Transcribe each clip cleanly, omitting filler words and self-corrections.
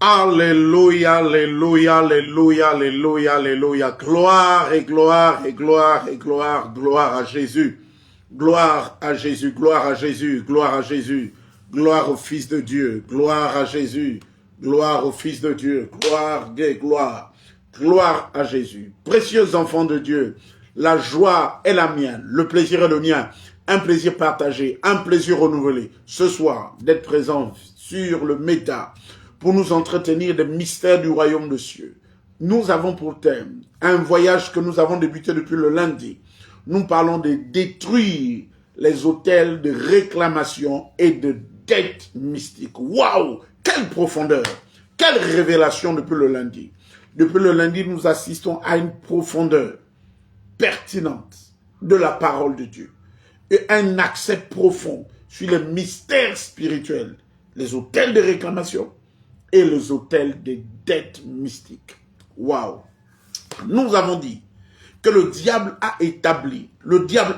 Alléluia, alléluia, alléluia, alléluia, alléluia. Gloire et gloire et gloire et gloire, gloire à Jésus. Gloire à Jésus, gloire à Jésus, gloire à Jésus. Gloire au Fils de Dieu, gloire à Jésus. Gloire au Fils de Dieu, gloire des gloires. Gloire à Jésus. Précieux enfants de Dieu, la joie est la mienne, le plaisir est le mien. Un plaisir partagé, un plaisir renouvelé. Ce soir, d'être présent sur le méta pour nous entretenir des mystères du royaume de cieux. Nous avons pour thème un voyage que nous avons débuté depuis le lundi. Nous parlons de détruire les autels de réclamation et de dette mystique. Waouh! Quelle profondeur! Quelle révélation depuis le lundi! Depuis le lundi, nous assistons à une profondeur pertinente de la parole de Dieu et un accès profond sur les mystères spirituels, les autels de réclamation et les autels des dettes mystiques. Waouh! Nous avons dit que le diable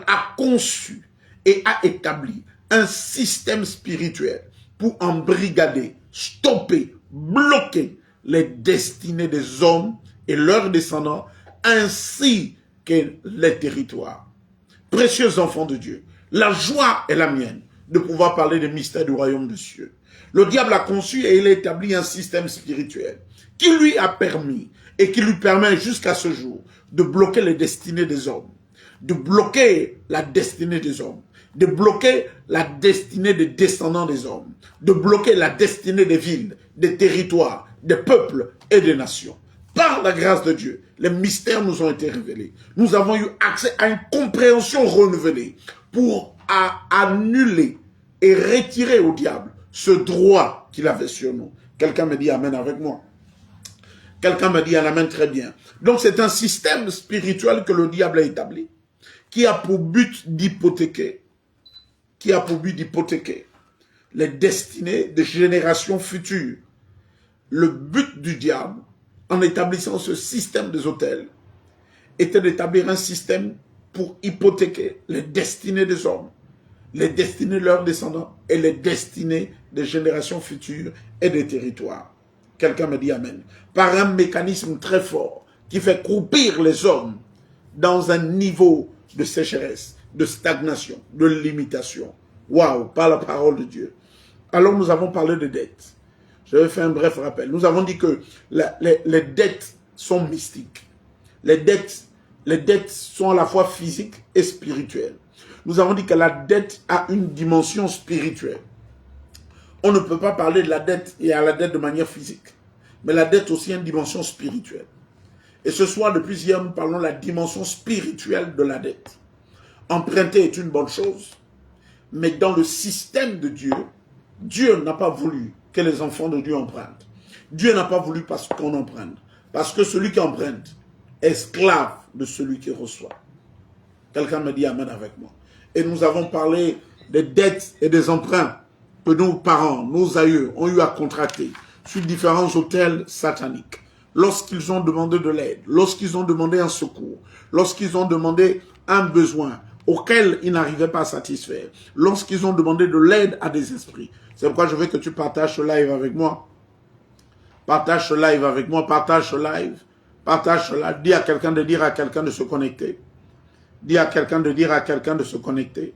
a conçu et a établi un système spirituel pour embrigader, stopper, bloquer les destinées des hommes et leurs descendants, ainsi que les territoires. Précieux enfants de Dieu, la joie est la mienne de pouvoir parler des mystères du royaume des cieux. Le diable a conçu et il a établi un système spirituel qui lui a permis et qui lui permet jusqu'à ce jour de bloquer les destinées des hommes, de bloquer la destinée des hommes, de bloquer la destinée des descendants des hommes, de bloquer la destinée des villes, des territoires, des peuples et des nations. Par la grâce de Dieu, les mystères nous ont été révélés. Nous avons eu accès à une compréhension renouvelée pour annuler et retirer au diable ce droit qu'il avait sur nous. Quelqu'un me dit amen avec moi. Quelqu'un me dit amen très bien. Donc c'est un système spirituel que le diable a établi, qui a pour but d'hypothéquer, les destinées des générations futures. Le but du diable, en établissant ce système des autels, était d'établir un système pour hypothéquer les destinées des hommes, les destinées de leurs descendants et les destinées des générations futures et des territoires. Quelqu'un me dit amen. Par un mécanisme très fort qui fait croupir les hommes dans un niveau de sécheresse, de stagnation, de limitation. Waouh, par la parole de Dieu. Alors nous avons parlé de dettes. Je vais faire un bref rappel. Nous avons dit que les dettes sont mystiques. Les dettes sont à la fois physiques et spirituelles. Nous avons dit que la dette a une dimension spirituelle. On ne peut pas parler de la dette et à la dette de manière physique. Mais la dette aussi a une dimension spirituelle. Et ce soir, depuis hier, nous parlons de la dimension spirituelle de la dette. Emprunter est une bonne chose. Mais dans le système de Dieu, Dieu n'a pas voulu que les enfants de Dieu empruntent. Dieu n'a pas voulu parce qu'on emprunte. Parce que celui qui emprunte est esclave de celui qui reçoit. Quelqu'un me dit amen avec moi. Et nous avons parlé des dettes et des emprunts que nos parents, nos aïeux ont eu à contracter sur différents autels sataniques. Lorsqu'ils ont demandé de l'aide, lorsqu'ils ont demandé un secours, lorsqu'ils ont demandé un besoin auquel ils n'arrivaient pas à satisfaire, lorsqu'ils ont demandé de l'aide à des esprits. C'est pourquoi je veux que tu partages ce live avec moi. Partage ce live avec moi, partage ce live. Partage ce live. Dis à quelqu'un de dire à quelqu'un de se connecter. Dis à quelqu'un de dire à quelqu'un de se connecter.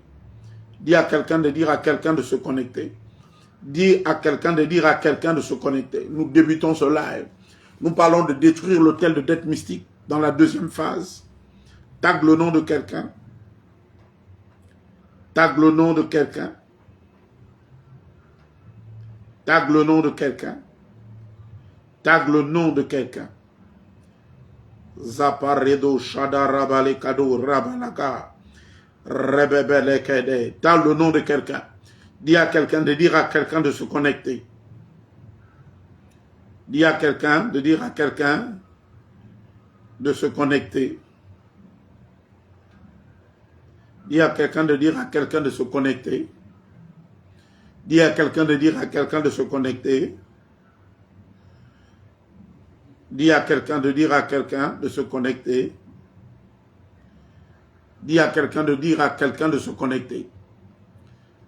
Dis à quelqu'un de dire à quelqu'un de se connecter. Dis à quelqu'un de dire à quelqu'un de se connecter. Nous débutons ce live. Nous parlons de détruire l'autel de dette mystique dans la deuxième phase. Tag le nom de quelqu'un. Tag le nom de quelqu'un. Tag le nom de quelqu'un. Tag le nom de quelqu'un. Zaparedo Shadarabale Kado Rabalaka Rebebele Kede. Tag le nom de quelqu'un. Dis à quelqu'un de dire à quelqu'un de se connecter. Dis à quelqu'un de dire à quelqu'un de se connecter. Dis à quelqu'un de dire à quelqu'un de se connecter. Dis à quelqu'un de dire à quelqu'un de se connecter. Dis à quelqu'un de dire à quelqu'un de se connecter. Dis à quelqu'un de dire à quelqu'un de se connecter.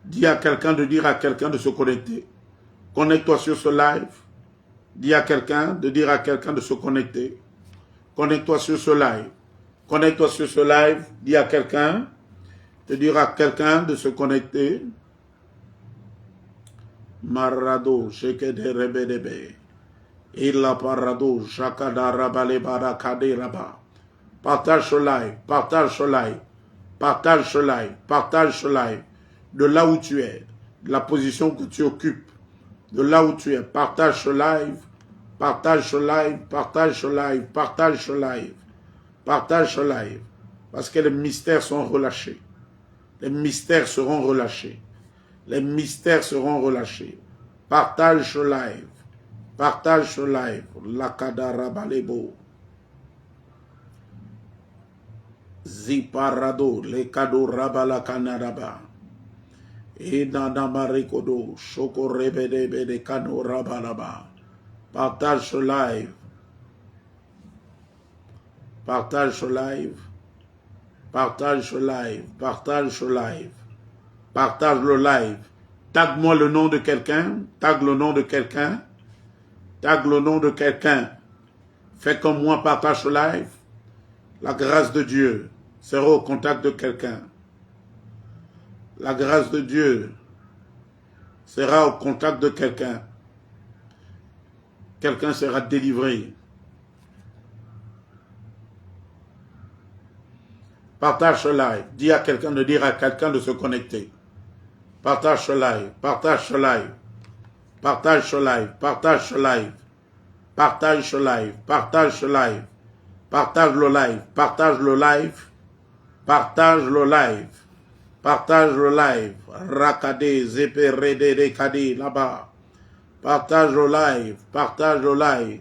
Dis à quelqu'un de dire à quelqu'un de se connecter. Connecte-toi sur ce live. Dis à quelqu'un, de dire à quelqu'un de se connecter. Connecte-toi sur ce live. Connecte-toi sur ce live. Dis à quelqu'un, de dire à quelqu'un de se connecter. Marado, shekede rebedebe. Illa parado, shakada rabale barakade raba. Partage ce live, partage ce live, partage ce live, partage ce live. De là où tu es, de la position que tu occupes, de là où tu es, partage ce live, partage ce live, partage ce live, partage ce live, partage ce live. Parce que les mystères sont relâchés. Les mystères seront relâchés. Les mystères seront relâchés. Partage ce live. Partage ce live. Lakadara balebo. Ziparado. Lekado rabala kanaraba. Inadamarikodo. Shoko rebedebe de kano rabalaba. Partage ce live. Partage ce live. Partage ce live. Partage ce live. Partage le live. Tag-moi le nom de quelqu'un. Tag le nom de quelqu'un. Tag le nom de quelqu'un. Fais comme moi, partage ce live. La grâce de Dieu sera au contact de quelqu'un. La grâce de Dieu sera au contact de quelqu'un. Quelqu'un sera délivré. Partage ce live. Dis à quelqu'un de dire à quelqu'un de se connecter. Partage ce live. Partage ce live. Partage ce live. Partage ce live. Partage ce live. Partage ce live. Partage le live. Partage le live. Partage le live. Partage le live. Rakade, zepere de kade là-bas. Partage le live. Partage le live.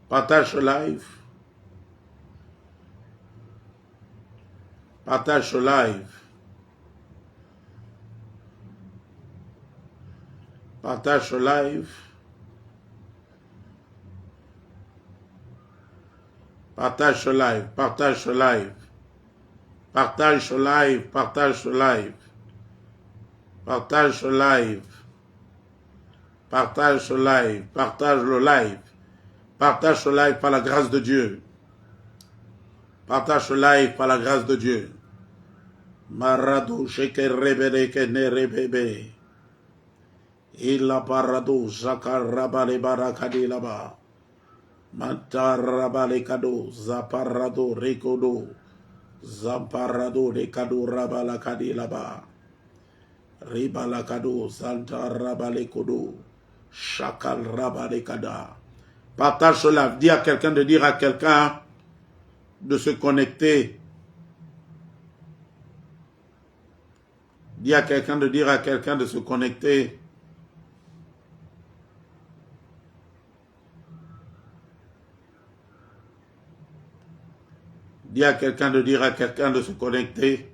Partage ce live. Partage ce live. Partage ce live. Partage ce live. Partage ce live. Partage ce live. Partage ce live. Partage ce live. Partage ce live. Partage le live. Partage ce live par la grâce de Dieu. Partage ce live par la grâce de Dieu. Marado sheke rebede ke ne rebebe. Illa parado zakar rabale barakadi laba. Mantar rabale kado zaparado rekodo. Zamparado rekado rabala kadi laba. Ribala kado zantar rabale kodo. Shakal rabale kada. Partage cela. Dis à quelqu'un de dire à quelqu'un de se connecter. Dis à quelqu'un de dire à quelqu'un de se connecter. Dis à quelqu'un de dire à quelqu'un de se connecter.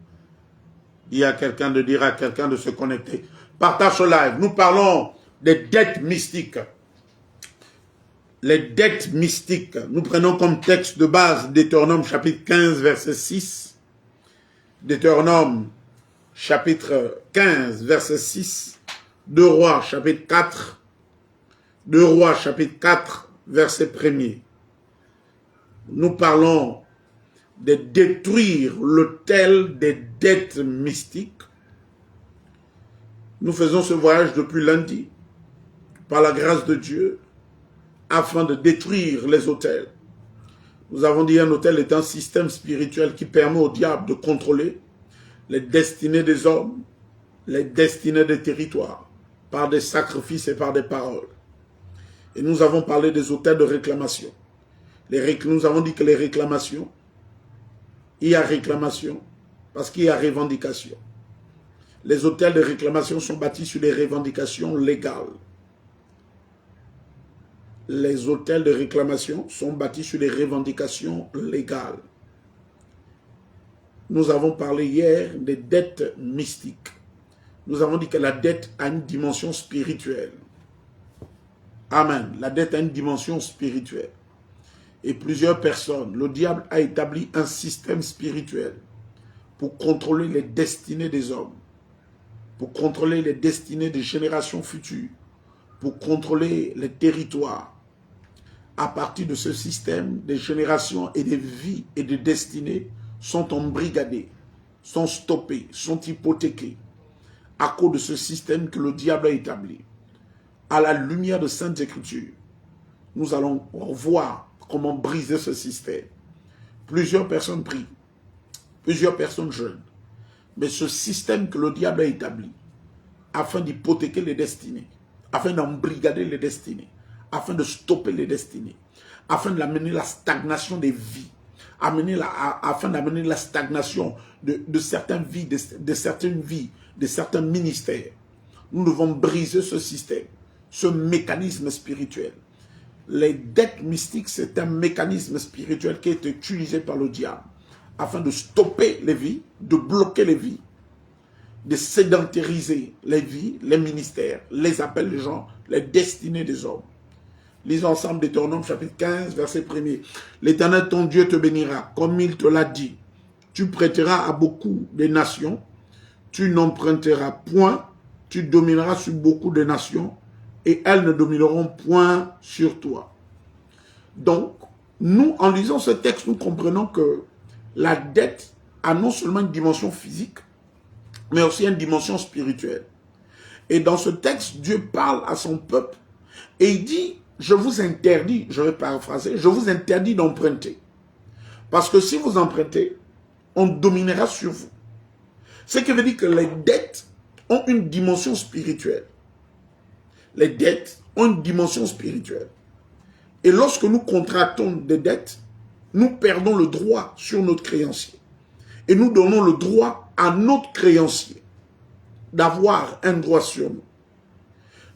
Dis à quelqu'un de dire à quelqu'un de se connecter. Partage ce live. Nous parlons des dettes mystiques. Les dettes mystiques. Nous prenons comme texte de base Deutéronome chapitre 15 verset 6. Deutéronome chapitre 15 verset 6. 2 Rois chapitre 4. 2 Rois chapitre 4 verset 1er. Nous parlons de détruire l'autel des dettes mystiques. Nous faisons ce voyage depuis lundi par la grâce de Dieu afin de détruire les autels. Nous avons dit un autel est un système spirituel qui permet au diable de contrôler les destinées des hommes, les destinées des territoires, par des sacrifices et par des paroles. Et nous avons parlé des autels de réclamation. Nous avons dit que les réclamations, il y a réclamation parce qu'il y a revendication. Les autels de réclamation sont bâtis sur des revendications légales. Les autels de réclamation sont bâtis sur des revendications légales. Nous avons parlé hier des dettes mystiques. Nous avons dit que la dette a une dimension spirituelle. Amen. La dette a une dimension spirituelle. Et plusieurs personnes, le diable a établi un système spirituel pour contrôler les destinées des hommes, pour contrôler les destinées des générations futures, pour contrôler les territoires. À partir de ce système, des générations et des vies et des destinées sont embrigadées, sont stoppées, sont hypothéquées à cause de ce système que le diable a établi. À la lumière de Saintes Écritures, nous allons voir comment briser ce système. Plusieurs personnes prient, plusieurs personnes jeûnent, mais ce système que le diable a établi afin d'hypothéquer les destinées, afin d'embrigader les destinées, afin de stopper les destinées, afin d'amener la stagnation des vies, afin d'amener la stagnation de certaines vies, de certains ministères. Nous devons briser ce système, ce mécanisme spirituel. Les dettes mystiques, c'est un mécanisme spirituel qui est utilisé par le diable afin de stopper les vies, de bloquer les vies, de sédentariser les vies, les ministères, les appels des gens, les destinées des hommes. Lisons ensemble Deutéronome chapitre 15, verset 1er. L'Éternel ton Dieu te bénira, comme il te l'a dit. Tu prêteras à beaucoup de nations, tu n'emprunteras point, tu domineras sur beaucoup de nations, et elles ne domineront point sur toi. Donc, nous, en lisant ce texte, nous comprenons que la dette a non seulement une dimension physique, mais aussi une dimension spirituelle. Et dans ce texte, Dieu parle à son peuple, et il dit, je vous interdis, je vais paraphraser, je vous interdis d'emprunter. Parce que si vous empruntez, on dominera sur vous. Ce qui veut dire que les dettes ont une dimension spirituelle. Les dettes ont une dimension spirituelle. Et lorsque nous contractons des dettes, nous perdons le droit sur notre créancier. Et nous donnons le droit à notre créancier d'avoir un droit sur nous.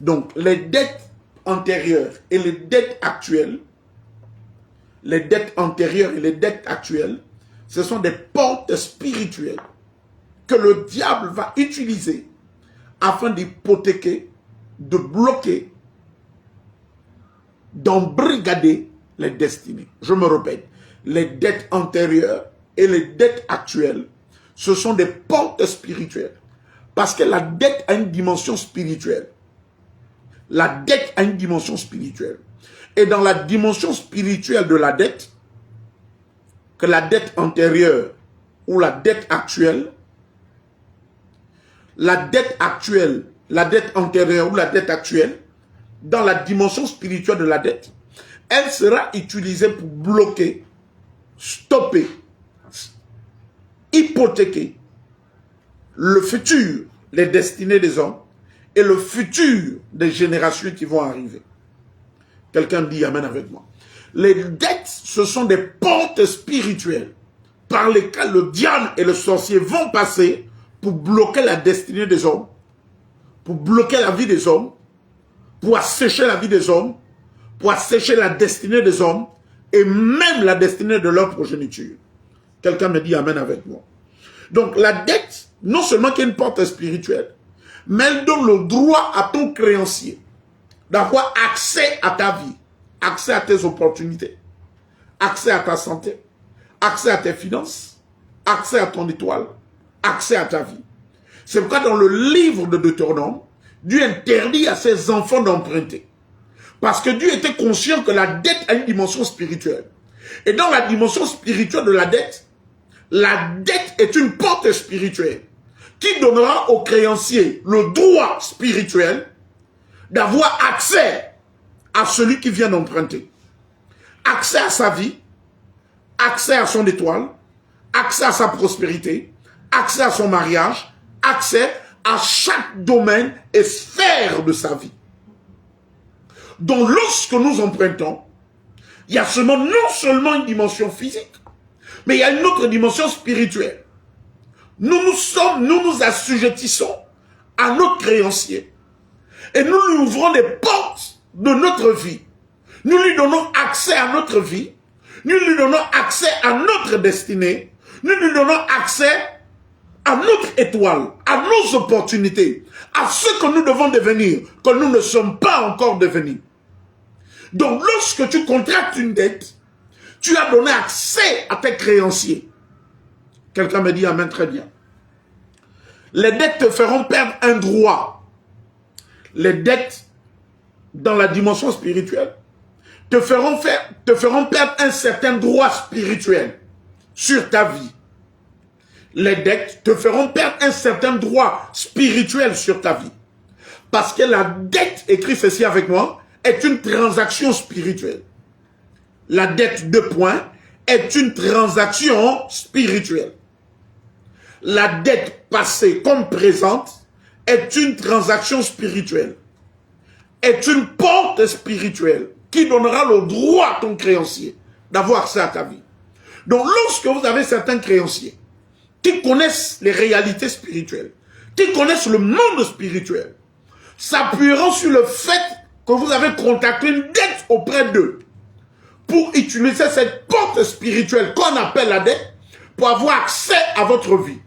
Donc, les dettes antérieures et les dettes actuelles, ce sont des portes spirituelles que le diable va utiliser afin d'hypothéquer, de bloquer, d'embrigader les destinées. Je me répète, les dettes antérieures et les dettes actuelles, ce sont des portes spirituelles. Parce que la dette a une dimension spirituelle. La dette a une dimension spirituelle. Et dans la dimension spirituelle de la dette, que la dette antérieure ou la dette actuelle, la dette antérieure ou la dette actuelle, dans la dimension spirituelle de la dette, elle sera utilisée pour bloquer, stopper, hypothéquer le futur, les destinées des hommes et le futur des générations qui vont arriver. Quelqu'un dit amen avec moi. Les dettes, ce sont des portes spirituelles par lesquelles le diable et le sorcier vont passer pour bloquer la destinée des hommes, pour bloquer la vie des hommes, pour assécher la vie des hommes, pour assécher la destinée des hommes et même la destinée de leur progéniture. Quelqu'un me dit amen avec moi. Donc la dette, non seulement qu'il y a une porte spirituelle, mais elle donne le droit à ton créancier d'avoir accès à ta vie, accès à tes opportunités, accès à ta santé, accès à tes finances, accès à ton étoile, accès à ta vie. C'est pourquoi dans le livre de Deutéronome, Dieu interdit à ses enfants d'emprunter. Parce que Dieu était conscient que la dette a une dimension spirituelle. Et dans la dimension spirituelle de la dette est une porte spirituelle qui donnera au créancier le droit spirituel d'avoir accès à celui qui vient d'emprunter. Accès à sa vie, accès à son étoile, accès à sa prospérité, accès à son mariage, accès à chaque domaine et sphère de sa vie. Donc lorsque nous empruntons, il y a non seulement une dimension physique, mais il y a une autre dimension spirituelle. Nous nous assujettissons à notre créancier et nous lui ouvrons les portes de notre vie. Nous lui donnons accès à notre vie, nous lui donnons accès à notre destinée, nous lui donnons accès à notre étoile, à nos opportunités, à ce que nous devons devenir, que nous ne sommes pas encore devenus. Donc, lorsque tu contractes une dette, tu as donné accès à tes créanciers. Quelqu'un me dit amen, très bien. Les dettes te feront perdre un droit. Les dettes, dans la dimension spirituelle, te feront perdre un certain droit spirituel sur ta vie. Les dettes te feront perdre un certain droit spirituel sur ta vie. Parce que la dette, écrit ceci avec moi, est une transaction spirituelle. La dette, 2 points, est une transaction spirituelle. La dette passée comme présente est une transaction spirituelle. Est une porte spirituelle qui donnera le droit à ton créancier d'avoir accès à ta vie. Donc lorsque vous avez certains créanciers qui connaissent les réalités spirituelles, qui connaissent le monde spirituel, s'appuieront sur le fait que vous avez contracté une dette auprès d'eux pour utiliser cette porte spirituelle qu'on appelle la dette pour avoir accès à votre vie,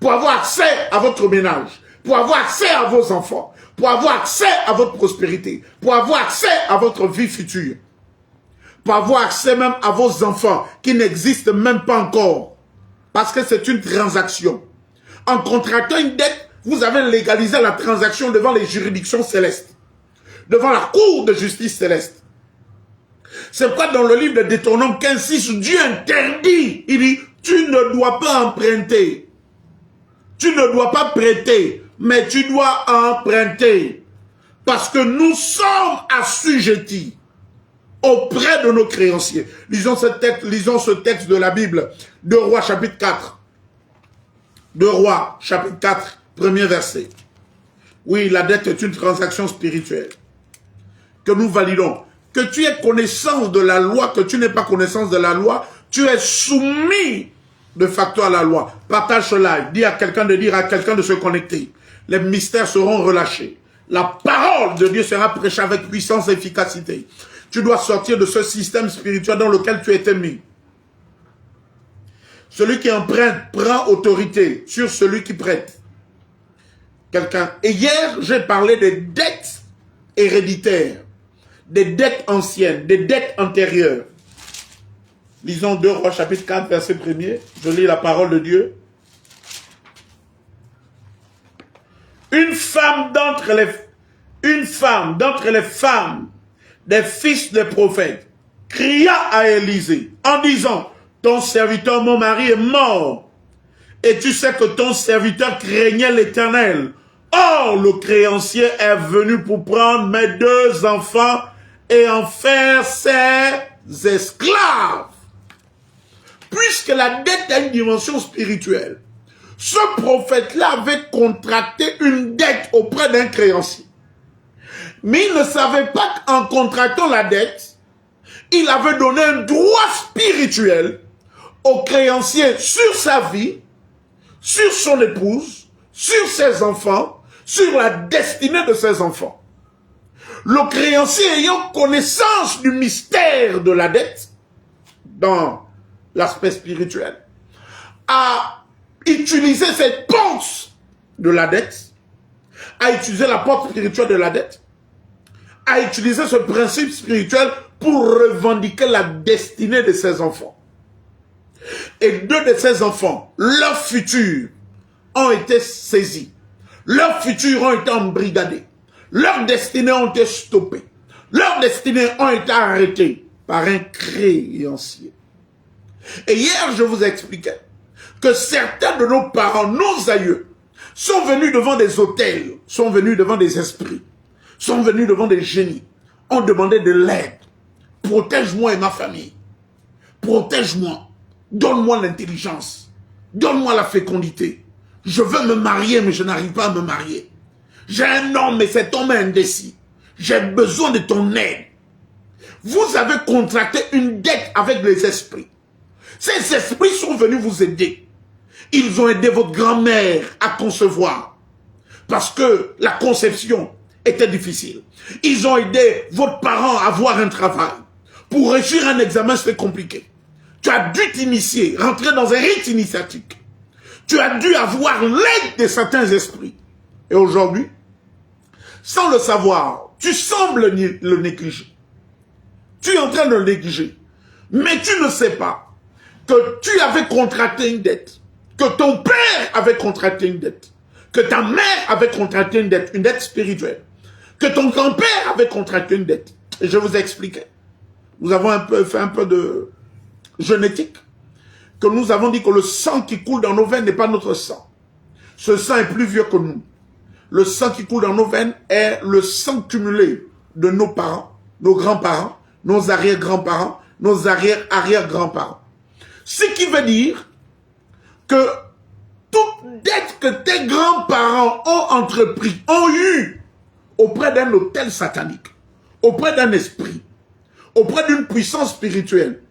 pour avoir accès à votre ménage, pour avoir accès à vos enfants, pour avoir accès à votre prospérité, pour avoir accès à votre vie future, pour avoir accès même à vos enfants qui n'existent même pas encore, parce que c'est une transaction. En contractant une dette, vous avez légalisé la transaction devant les juridictions célestes, devant la cour de justice céleste. C'est pourquoi dans le livre de Deutéronome 15:6, Dieu interdit, il dit, tu ne dois pas emprunter. Tu ne dois pas prêter, mais tu dois emprunter. Parce que nous sommes assujettis auprès de nos créanciers. Lisons ce texte de la Bible, 2 Rois chapitre 4. 2 Rois chapitre 4, premier verset. Oui, la dette est une transaction spirituelle que nous validons. Que tu aies connaissance de la loi, que tu n'aies pas connaissance de la loi, tu es soumis de facto à la loi. Partage ce live. Dis à quelqu'un de dire à quelqu'un de se connecter. Les mystères seront relâchés. La parole de Dieu sera prêchée avec puissance et efficacité. Tu dois sortir de ce système spirituel dans lequel tu es mis. Celui qui emprunte prend autorité sur celui qui prête. Quelqu'un. Et hier, j'ai parlé des dettes héréditaires, des dettes anciennes, des dettes antérieures. Lisons 2 Rois chapitre 4, verset 1er. Je lis la parole de Dieu. Une femme d'entre les femmes des fils des prophètes cria à Élisée en disant, ton serviteur, mon mari, est mort. Et tu sais que ton serviteur craignait l'Éternel. Or, le créancier est venu pour prendre mes 2 enfants et en faire ses esclaves. Puisque la dette a une dimension spirituelle, ce prophète-là avait contracté une dette auprès d'un créancier. Mais il ne savait pas qu'en contractant la dette, il avait donné un droit spirituel au créancier sur sa vie, sur son épouse, sur ses enfants, sur la destinée de ses enfants. Le créancier ayant connaissance du mystère de la dette, dans l'aspect spirituel, a utilisé cette porte de la dette, a utilisé la porte spirituelle de la dette, a utilisé ce principe spirituel pour revendiquer la destinée de ses enfants. Et 2 de ses enfants, leur futur, ont été saisis. Leurs futurs ont été embrigadés. Leurs destinées ont été stoppées. Leurs destinées ont été arrêtées par un créancier. Et hier, je vous expliquais que certains de nos parents, nos aïeux, sont venus devant des autels, sont venus devant des esprits, sont venus devant des génies, ont demandé de l'aide. Protège-moi et ma famille. Protège-moi. Donne-moi l'intelligence. Donne-moi la fécondité. Je veux me marier, mais je n'arrive pas à me marier. J'ai un homme, mais cet homme est indécis. J'ai besoin de ton aide. Vous avez contracté une dette avec les esprits. Ces esprits sont venus vous aider. Ils ont aidé votre grand-mère à concevoir. Parce que la conception était difficile. Ils ont aidé votre parent à avoir un travail. Pour réussir un examen, c'est compliqué. Tu as dû t'initier, rentrer dans un rite initiatique. Tu as dû avoir l'aide de certains esprits. Et aujourd'hui, sans le savoir, Tu sembles le négliger. Tu es en train de le négliger. Mais tu ne sais pas que tu avais contracté une dette, que ton père avait contracté une dette, que ta mère avait contracté une dette spirituelle, que ton grand-père avait contracté une dette. Et je vous ai expliqué. Nous avons fait un peu de génétique, que nous avons dit que le sang qui coule dans nos veines n'est pas notre sang. Ce sang est plus vieux que nous. Le sang qui coule dans nos veines est le sang cumulé de nos parents, nos grands-parents, nos arrière-grands-parents, nos arrière-arrière-grands-parents. Ce qui veut dire que toute dette que tes grands-parents ont entrepris, ont eu auprès d'un autel satanique, auprès d'un esprit, auprès d'une puissance spirituelle,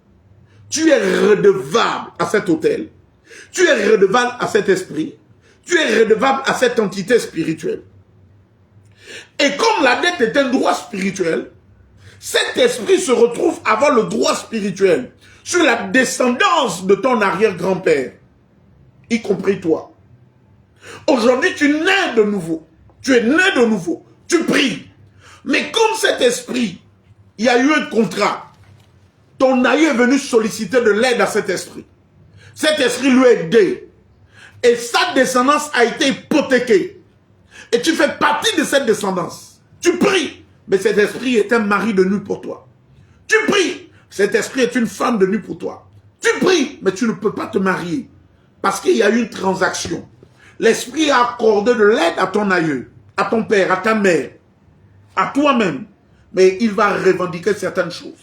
tu es redevable à cet autel, tu es redevable à cet esprit, tu es redevable à cette entité spirituelle. Et comme la dette est un droit spirituel, cet esprit se retrouve à avoir le droit spirituel sur la descendance de ton arrière-grand-père, y compris toi. Aujourd'hui, tu nais de nouveau. Tu es né de nouveau. Tu pries. Mais comme cet esprit, il y a eu un contrat, ton aïeux est venu solliciter de l'aide à cet esprit. Cet esprit lui a aidé. Et sa descendance a été hypothéquée. Et tu fais partie de cette descendance. Tu pries. Mais cet esprit est un mari de nuit pour toi. Tu pries. Cet esprit est une femme de nuit pour toi. Tu pries, mais tu ne peux pas te marier. Parce qu'il y a eu une transaction. L'esprit a accordé de l'aide à ton aïeux, à ton père, à ta mère, à toi-même. Mais il va revendiquer certaines choses.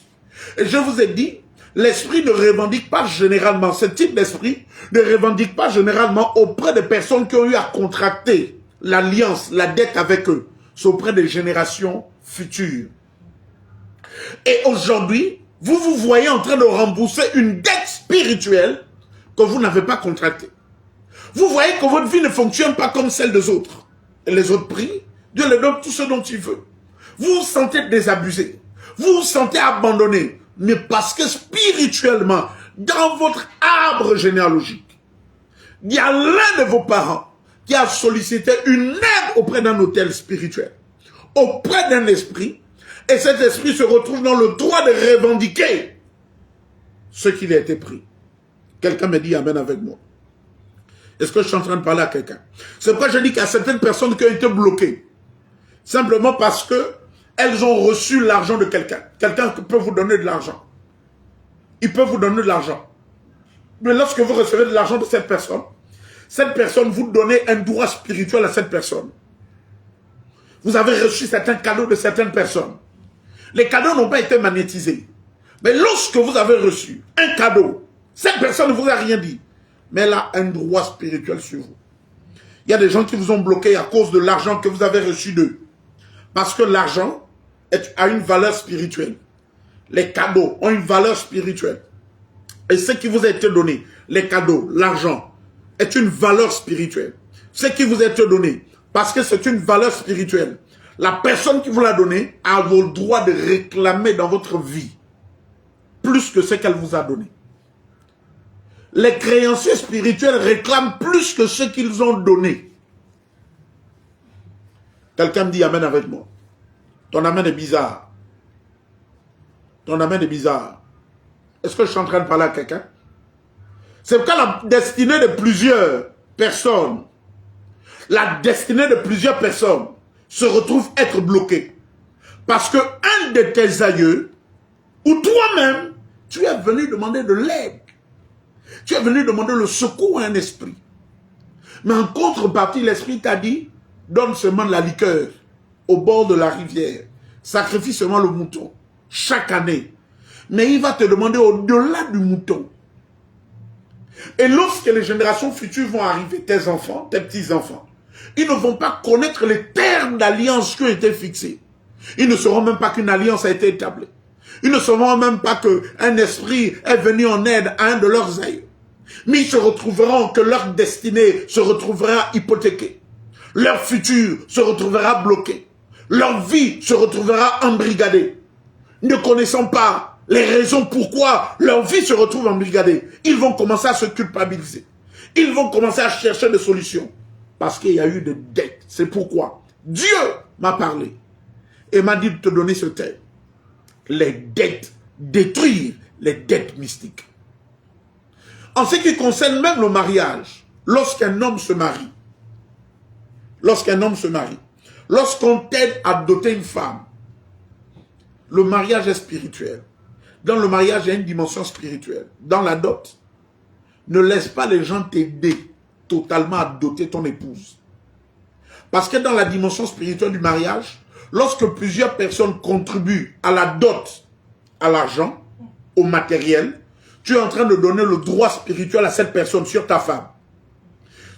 Et je vous ai dit, l'esprit ne revendique pas généralement, ce type d'esprit ne revendique pas généralement auprès des personnes qui ont eu à contracter l'alliance, la dette avec eux. C'est auprès des générations futures. Et aujourd'hui, vous vous voyez en train de rembourser une dette spirituelle que vous n'avez pas contractée. Vous voyez que votre vie ne fonctionne pas comme celle des autres. Et les autres prient, Dieu leur donne tout ce dont il veut. Vous vous sentez désabusé, vous vous sentez abandonné, mais parce que spirituellement, dans votre arbre généalogique, il y a l'un de vos parents qui a sollicité une aide auprès d'un autel spirituel, auprès d'un esprit, et cet esprit se retrouve dans le droit de revendiquer ce qu'il a été pris. Quelqu'un me dit amen avec moi. Est-ce que je suis en train de parler à quelqu'un? C'est pourquoi je dis qu'il y a certaines personnes qui ont été bloquées. Simplement parce que elles ont reçu l'argent de quelqu'un. Quelqu'un peut vous donner de l'argent. Il peut vous donner de l'argent. Mais lorsque vous recevez de l'argent de cette personne vous donne un droit spirituel à cette personne. Vous avez reçu certains cadeaux de certaines personnes. Les cadeaux n'ont pas été magnétisés. Mais lorsque vous avez reçu un cadeau, cette personne ne vous a rien dit. Mais elle a un droit spirituel sur vous. Il y a des gens qui vous ont bloqué à cause de l'argent que vous avez reçu d'eux. Parce que l'argent a une valeur spirituelle. Les cadeaux ont une valeur spirituelle. Et ce qui vous a été donné, les cadeaux, l'argent, est une valeur spirituelle. Ce qui vous a été donné, parce que c'est une valeur spirituelle, la personne qui vous l'a donné a le droit de réclamer dans votre vie plus que ce qu'elle vous a donné. Les créanciers spirituels réclament plus que ce qu'ils ont donné. Quelqu'un me dit amen avec moi. Ton amen est bizarre. Ton amen est bizarre. Est-ce que je suis en train de parler à quelqu'un? C'est pourquoi la destinée de plusieurs personnes, se retrouve être bloquée. Parce que un de tes aïeux, ou toi-même, tu es venu demander de l'aide. Tu es venu demander le secours à un esprit. Mais en contrepartie, l'esprit t'a dit, donne seulement de la liqueur au bord de la rivière. Sacrifie seulement le mouton chaque année. Mais il va te demander au-delà du mouton. Et lorsque les générations futures vont arriver, tes enfants, tes petits-enfants, ils ne vont pas connaître les termes d'alliance qui ont été fixés. Ils ne sauront même pas qu'une alliance a été établie. Ils ne sauront même pas qu'un esprit est venu en aide à un de leurs aïeux. Mais ils se retrouveront que leur destinée se retrouvera hypothéquée. Leur futur se retrouvera bloqué. Leur vie se retrouvera embrigadée. Ne connaissant pas les raisons pourquoi leur vie se retrouve embrigadée, ils vont commencer à se culpabiliser. Ils vont commencer à chercher des solutions. Parce qu'il y a eu des dettes. C'est pourquoi Dieu m'a parlé. et m'a dit de te donner ce thème. Les dettes, détruire les dettes mystiques. En ce qui concerne même le mariage, lorsqu'un homme se marie, lorsqu'on t'aide à doter une femme, le mariage est spirituel. Dans le mariage, il y a une dimension spirituelle. Dans la dot, ne laisse pas les gens t'aider totalement à doter ton épouse. Parce que dans la dimension spirituelle du mariage, lorsque plusieurs personnes contribuent à la dot, à l'argent, au matériel, tu es en train de donner le droit spirituel à cette personne sur ta femme.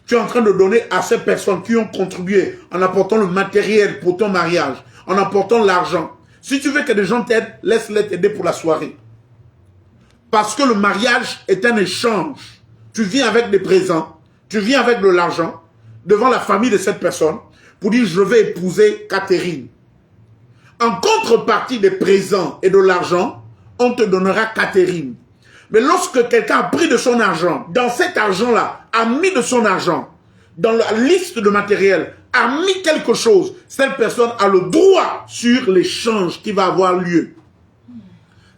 Tu es en train de donner à ces personnes qui ont contribué en apportant le matériel pour ton mariage, en apportant l'argent. Si tu veux que des gens t'aident, laisse-les t'aider pour la soirée. Parce que le mariage est un échange. Tu viens avec des présents, tu viens avec de l'argent devant la famille de cette personne pour dire je vais épouser Catherine. En contrepartie des présents et de l'argent, on te donnera Catherine. Mais lorsque quelqu'un a pris de son argent, dans cet argent-là, a mis de son argent, dans la liste de matériel, a mis quelque chose, cette personne a le droit sur l'échange qui va avoir lieu.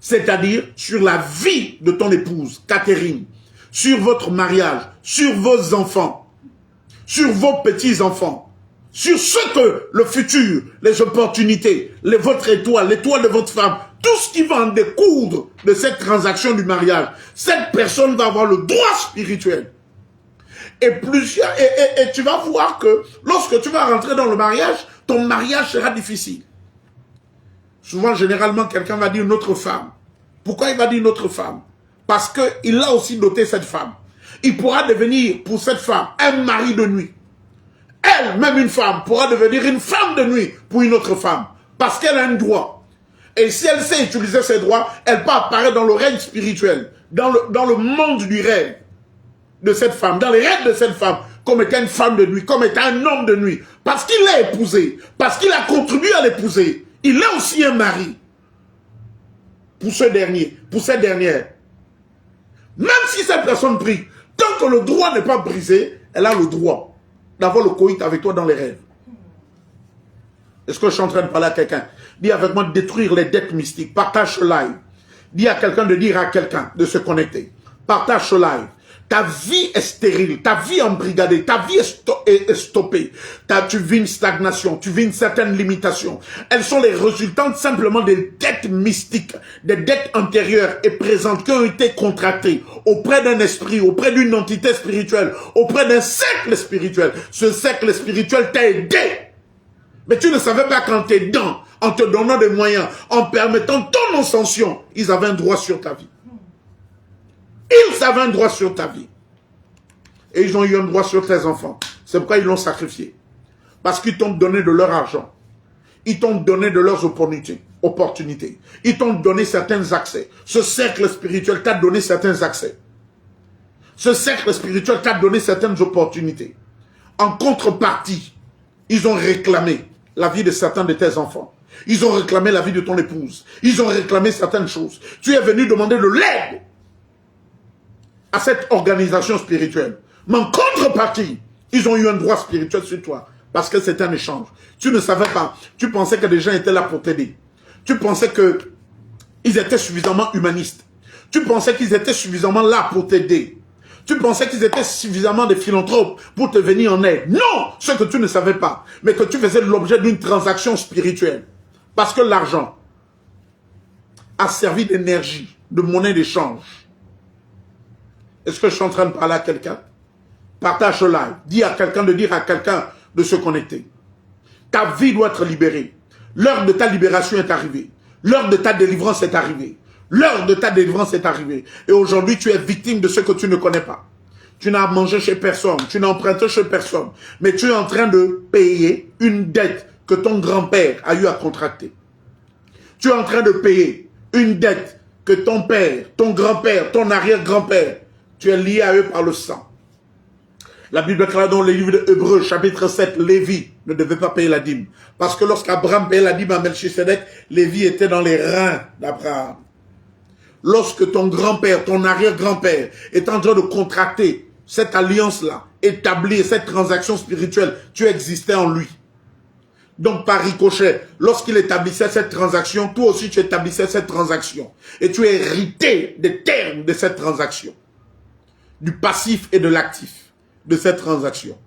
C'est-à-dire sur la vie de ton épouse, Catherine, sur votre mariage, sur vos enfants, sur vos petits-enfants, sur ce que le futur, les opportunités, votre étoile, l'étoile de votre femme, tout ce qui va en découdre de cette transaction du mariage, cette personne va avoir le droit spirituel. Et tu vas voir que lorsque tu vas rentrer dans le mariage, ton mariage sera difficile. Souvent, généralement, quelqu'un va dire notre femme. Pourquoi il va dire notre femme? Parce qu'il a aussi doté cette femme. Il pourra devenir pour cette femme un mari de nuit. Elle, même une femme, pourra devenir une femme de nuit pour une autre femme. Parce qu'elle a un droit. Et si elle sait utiliser ses droits, elle peut apparaître dans le règne spirituel, dans le monde du rêve de cette femme, dans les rêves de cette femme, comme étant une femme de nuit, comme étant un homme de nuit. Parce qu'il l'a épousée, parce qu'il a contribué à l'épouser. Il est aussi un mari. Pour ce dernier, pour cette dernière. Même si cette personne prie, tant que le droit n'est pas brisé, elle a le droit d'avoir le coït avec toi dans les rêves. Est-ce que je suis en train de parler à quelqu'un? Dis avec moi de détruire les dettes mystiques. Partage ce live. Dis à quelqu'un de dire à quelqu'un de se connecter. Partage ce live. Ta vie est stérile, ta vie est embrigadée, ta vie est stoppée. Tu vis une stagnation, tu vis une certaine limitation. Elles sont les résultantes simplement des dettes mystiques, des dettes antérieures et présentes qui ont été contractées auprès d'un esprit, auprès d'une entité spirituelle, auprès d'un cercle spirituel. Ce cercle spirituel t'a aidé. Mais tu ne savais pas qu'en t'aidant, en te donnant des moyens, en permettant ton ascension, ils avaient un droit sur ta vie. Ils avaient un droit sur ta vie. Et ils ont eu un droit sur tes enfants. C'est pourquoi ils l'ont sacrifié. Parce qu'ils t'ont donné de leur argent. Ils t'ont donné de leurs opportunités. Ils t'ont donné certains accès. Ce cercle spirituel t'a donné certains accès. Ce cercle spirituel t'a donné certaines opportunités. En contrepartie, ils ont réclamé la vie de certains de tes enfants. Ils ont réclamé la vie de ton épouse. Ils ont réclamé certaines choses. Tu es venu demander de l'aide à cette organisation spirituelle. Mais en contrepartie, ils ont eu un droit spirituel sur toi. Parce que c'est un échange. Tu ne savais pas. Tu pensais que les gens étaient là pour t'aider. Tu pensais qu'ils étaient suffisamment humanistes. Tu pensais qu'ils étaient suffisamment là pour t'aider. Tu pensais qu'ils étaient suffisamment des philanthropes pour te venir en aide. Non! Ce que tu ne savais pas. Mais que tu faisais l'objet d'une transaction spirituelle. Parce que l'argent a servi d'énergie, de monnaie d'échange. Est-ce que je suis en train de parler à quelqu'un? Partage ce live. Dis à quelqu'un de dire à quelqu'un de se connecter. Ta vie doit être libérée. L'heure de ta libération est arrivée. L'heure de ta délivrance est arrivée. L'heure de ta délivrance est arrivée. Et aujourd'hui, tu es victime de ce que tu ne connais pas. Tu n'as mangé chez personne. Tu n'as emprunté chez personne. Mais tu es en train de payer une dette que ton grand-père a eu à contracter. Tu es en train de payer une dette que ton père, ton grand-père, ton arrière-grand-père, tu es lié à eux par le sang. La Bible déclare dans le livre de Hébreux, chapitre 7, Lévi ne devait pas payer la dîme. Parce que lorsqu'Abraham payait la dîme à Melchisedec, Lévi était dans les reins d'Abraham. Lorsque ton grand-père, ton arrière-grand-père est en train de contracter cette alliance-là, établir cette transaction spirituelle, tu existais en lui. Donc, par ricochet, lorsqu'il établissait cette transaction, toi aussi tu établissais cette transaction. Et tu es hérité des termes de cette transaction. Du passif et de l'actif de cette transaction.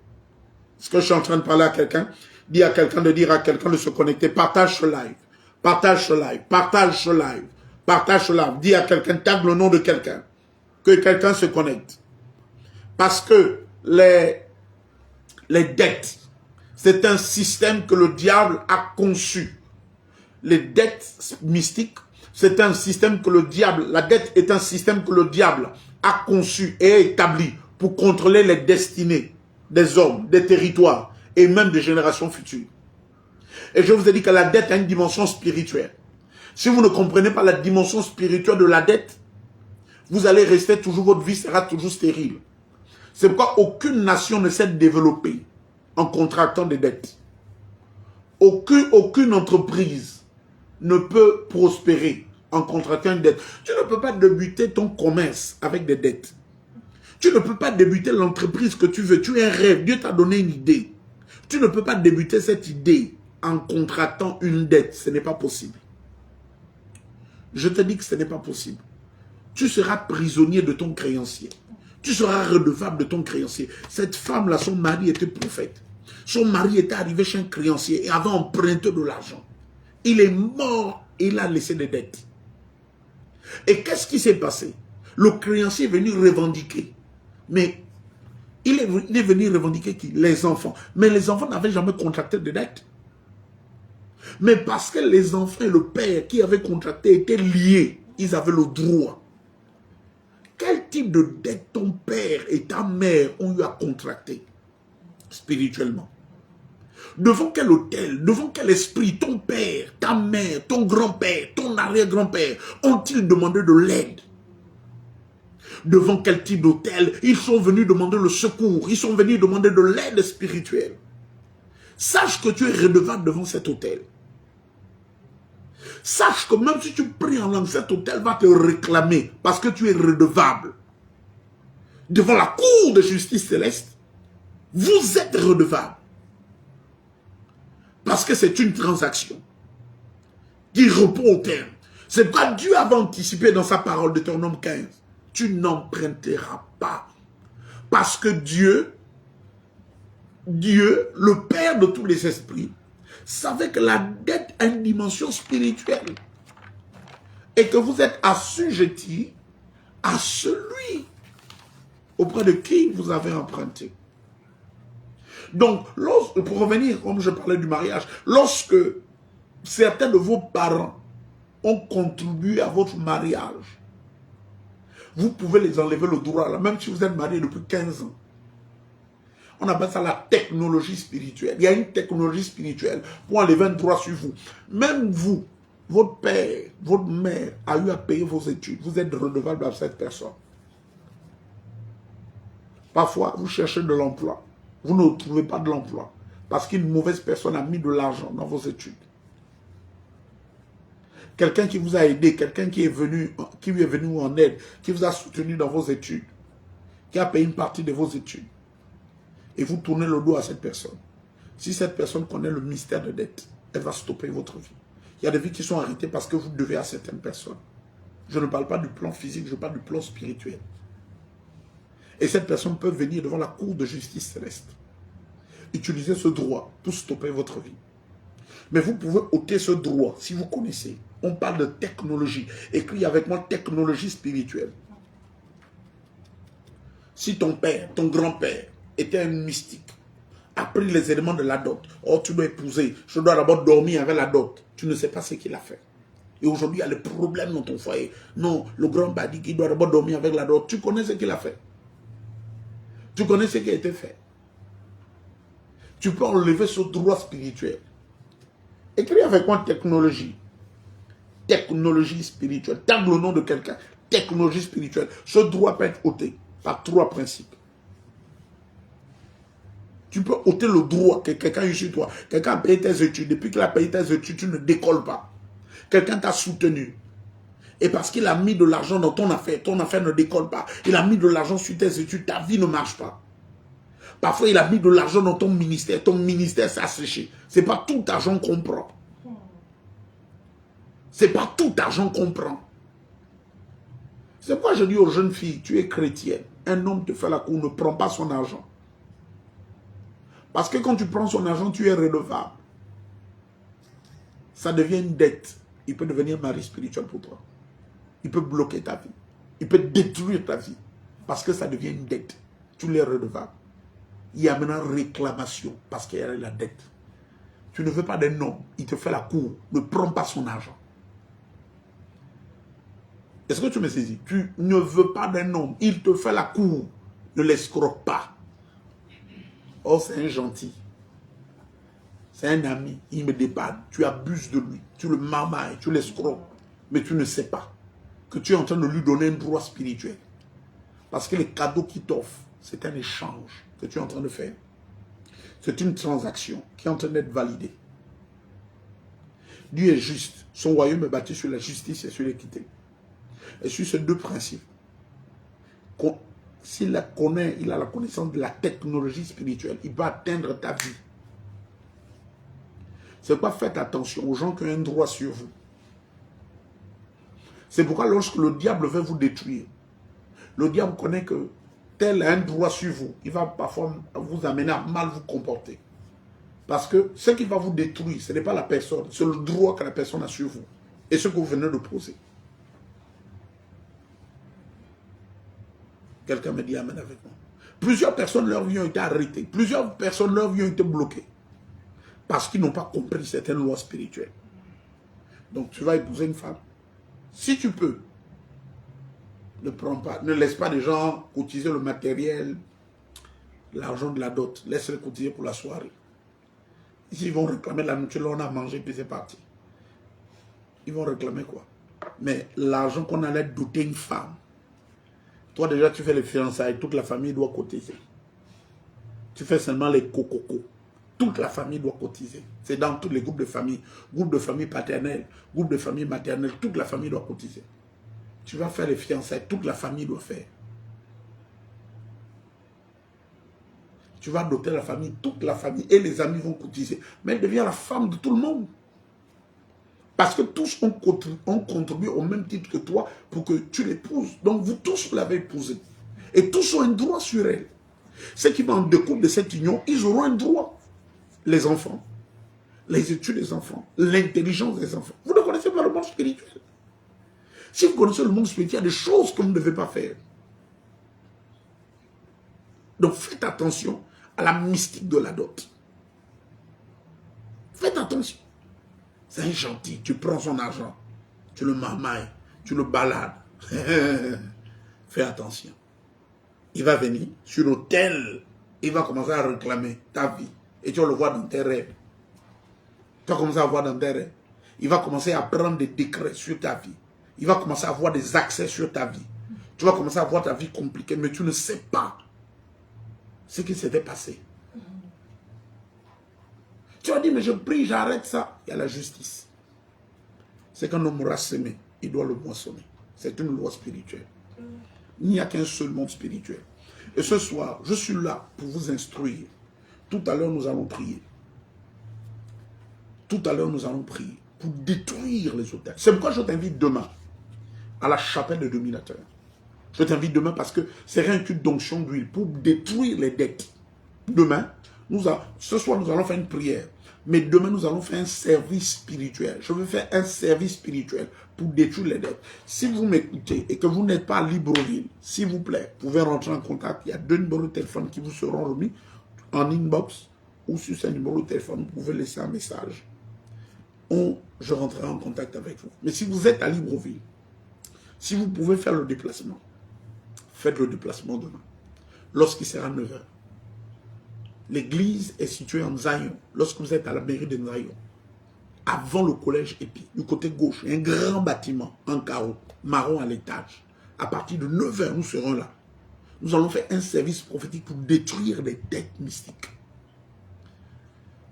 Est-ce que je suis en train de parler à quelqu'un? Dire à quelqu'un de dire à quelqu'un de se connecter. Partage ce live. Partage ce live. Partage ce live. Partage ce live. Dis à quelqu'un, tag le nom de quelqu'un. Que quelqu'un se connecte. Parce que les dettes, c'est un système que le diable a conçu. Les dettes mystiques, c'est un système que le diable, la dette est un système que le diable a conçu et établi pour contrôler les destinées des hommes, des territoires et même des générations futures. Et je vous ai dit que la dette a une dimension spirituelle. Si vous ne comprenez pas la dimension spirituelle de la dette, vous allez rester toujours, votre vie sera toujours stérile. C'est pourquoi aucune nation ne s'est développée en contractant des dettes. Aucune entreprise ne peut prospérer en contractant une dette. Tu ne peux pas débuter ton commerce avec des dettes. Tu ne peux pas débuter l'entreprise que tu veux. Tu es un rêve. Dieu t'a donné une idée. Tu ne peux pas débuter cette idée en contractant une dette. Ce n'est pas possible. Je te dis que ce n'est pas possible. Tu seras prisonnier de ton créancier. Tu seras redevable de ton créancier. Cette femme-là, son mari était prophète. Son mari était arrivé chez un créancier et avait emprunté de l'argent. Il est mort et il a laissé des dettes. Et qu'est-ce qui s'est passé? Le créancier est venu revendiquer. Mais il est venu revendiquer qui? Les enfants. Mais les enfants n'avaient jamais contracté de dette. Mais parce que les enfants et le père qui avaient contracté étaient liés, ils avaient le droit. Quel type de dette ton père et ta mère ont eu à contracter spirituellement? Devant quel autel, devant quel esprit ton père, ta mère, ton grand-père, ton arrière-grand-père ont-ils demandé de l'aide? Devant quel type d'autel ils sont venus demander le secours, ils sont venus demander de l'aide spirituelle? Sache que tu es redevable devant cet autel. Sache que même si tu pries en langue, cet autel va te réclamer parce que tu es redevable. Devant la cour de justice céleste, vous êtes redevable. Parce que c'est une transaction qui répond au terme. C'est quoi Dieu avait anticipé dans sa parole de Deutéronome 15. Tu n'emprunteras pas. Parce que Dieu, le Père de tous les esprits, savait que la dette a une dimension spirituelle. Et que vous êtes assujettis à celui auprès de qui vous avez emprunté. Donc, pour revenir, comme je parlais du mariage, lorsque certains de vos parents ont contribué à votre mariage, vous pouvez les enlever le droit, là, même si vous êtes marié depuis 15 ans. On appelle ça la technologie spirituelle. Il y a une technologie spirituelle pour enlever un droit sur vous. Même vous, votre père, votre mère a eu à payer vos études. Vous êtes redevable à cette personne. Parfois, vous cherchez de l'emploi. Vous ne trouvez pas de l'emploi parce qu'une mauvaise personne a mis de l'argent dans vos études. Quelqu'un qui vous a aidé, quelqu'un qui lui est venu en aide, qui vous a soutenu dans vos études, qui a payé une partie de vos études. Et vous tournez le dos à cette personne. Si cette personne connaît le mystère de dette, elle va stopper votre vie. Il y a des vies qui sont arrêtées parce que vous devez à certaines personnes. Je ne parle pas du plan physique, je parle du plan spirituel. Et cette personne peut venir devant la cour de justice céleste. Utilisez ce droit pour stopper votre vie. Mais vous pouvez ôter ce droit si vous connaissez. On parle de technologie. Écris avec moi technologie spirituelle. Si ton père, ton grand-père était un mystique, a pris les éléments de la dot. Oh, tu dois épouser. Je dois d'abord dormir avec la dot. Tu ne sais pas ce qu'il a fait. Et aujourd'hui, il y a des problèmes dans ton foyer. Non, le grand dit qu'il doit d'abord dormir avec la dot. Tu connais ce qu'il a fait. Tu connais ce qui a été fait. Tu peux enlever ce droit spirituel. Écris avec moi technologie. Technologie spirituelle. Tape le nom de quelqu'un. Technologie spirituelle. Ce droit peut être ôté par 3 principes. Tu peux ôter le droit que quelqu'un a eu sur toi. Quelqu'un a payé tes études. Depuis qu'il a payé tes études, tu ne décolles pas. Quelqu'un t'a soutenu. Et parce qu'il a mis de l'argent dans ton affaire ne décolle pas. Il a mis de l'argent sur tes études, ta vie ne marche pas. Parfois, il a mis de l'argent dans ton ministère. Ton ministère s'est asséché. Ce n'est pas tout argent qu'on prend. Ce n'est pas tout argent qu'on prend. C'est pourquoi je dis aux jeunes filles, tu es chrétienne. Un homme te fait la cour, ne prends pas son argent. Parce que quand tu prends son argent, tu es redevable. Ça devient une dette. Il peut devenir mari spirituel pour toi. Il peut bloquer ta vie. Il peut détruire ta vie. Parce que ça devient une dette. Tu l'es redevable. Il y a maintenant réclamation parce qu'il y a la dette. Tu ne veux pas d'un homme. Il te fait la cour. Ne prends pas son argent. Est-ce que tu me saisis? Tu ne veux pas d'un homme. Il te fait la cour. Ne l'escroque pas. Oh, c'est un gentil. C'est un ami. Il me dépanne. Tu abuses de lui. Tu le marmailles. Tu l'escroques. Mais tu ne sais pas que tu es en train de lui donner un droit spirituel. Parce que les cadeaux qu'il t'offre, c'est un échange que tu es en train de faire. C'est une transaction qui est en train d'être validée. Dieu est juste. Son royaume est bâti sur la justice et sur l'équité. Et sur ces deux principes, s'il la connaît, il a la connaissance de la technologie spirituelle, il va atteindre ta vie. C'est pourquoi faites attention aux gens qui ont un droit sur vous. C'est pourquoi lorsque le diable veut vous détruire, le diable connaît que tel a un droit sur vous. Il va parfois vous amener à mal vous comporter. Parce que ce qui va vous détruire, ce n'est pas la personne, c'est le droit que la personne a sur vous. Et ce que vous venez de poser. Quelqu'un me dit amen avec moi. Plusieurs personnes, leur vie ont été arrêtées. Plusieurs personnes, leur vie ont été bloquées. Parce qu'ils n'ont pas compris certaines lois spirituelles. Donc tu vas épouser une femme. Si tu peux, ne prends pas, ne laisse pas les gens cotiser le matériel, l'argent de la dot. Laisse-les cotiser pour la soirée. S'ils vont réclamer la nourriture, là on a mangé, puis c'est parti. Ils vont réclamer quoi? Mais l'argent qu'on allait doter une femme, toi déjà tu fais les fiançailles, toute la famille doit cotiser. Tu fais seulement les cococos. Toute la famille doit cotiser. C'est dans tous les groupes de famille paternelle, groupe de famille maternelle, toute la famille doit cotiser. Tu vas faire les fiançailles, toute la famille doit faire. Tu vas doter la famille, toute la famille et les amis vont cotiser. Mais elle devient la femme de tout le monde. Parce que tous ont contribué au même titre que toi pour que tu l'épouses. Donc vous tous l'avez épousée. Et tous ont un droit sur elle. Ceux qui vont en découdre de cette union, ils auront un droit. Les enfants, les études des enfants, l'intelligence des enfants. Vous ne connaissez pas le monde spirituel. Si vous connaissez le monde spirituel, il y a des choses que vous ne devez pas faire. Donc faites attention à la mystique de la dot. Faites attention. C'est un gentil, tu prends son argent, tu le marmailles, tu le balades. Fais attention. Il va venir sur l'autel, il va commencer à réclamer ta vie. Et tu vas le voir dans tes rêves. Tu vas commencer à voir dans tes rêves. Il va commencer à prendre des décrets sur ta vie. Il va commencer à avoir des accès sur ta vie. Tu vas commencer à voir ta vie compliquée, mais tu ne sais pas ce qui s'était passé. Tu vas dire, mais je prie, j'arrête ça. Il y a la justice. C'est qu'un homme aura semé, il doit le moissonner. C'est une loi spirituelle. Il n'y a qu'un seul monde spirituel. Et ce soir, je suis là pour vous instruire. Tout à l'heure, nous allons prier. Tout à l'heure, nous allons prier pour détruire les autels. C'est pourquoi je t'invite demain à la chapelle de dominateur. Je t'invite demain parce que c'est un culte d'onction d'huile pour détruire les dettes. Demain, ce soir, nous allons faire une prière. Mais demain, nous allons faire un service spirituel. Je veux faire un service spirituel pour détruire les dettes. Si vous m'écoutez et que vous n'êtes pas à Libreville, s'il vous plaît, vous pouvez rentrer en contact. Il y a 2 numéros de téléphone qui vous seront remis en inbox ou sur ce numéro de téléphone. Vous pouvez laisser un message. Je rentrerai en contact avec vous. Mais si vous êtes à Libreville, si vous pouvez faire le déplacement, faites le déplacement demain. Lorsqu'il sera 9 h. L'église est située en Zion. Lorsque vous êtes à la mairie de Zion, avant le collège Épi, du côté gauche, il y a un grand bâtiment en carreau, marron à l'étage. À partir de 9 h, nous serons là. Nous allons faire un service prophétique pour détruire les dettes mystiques.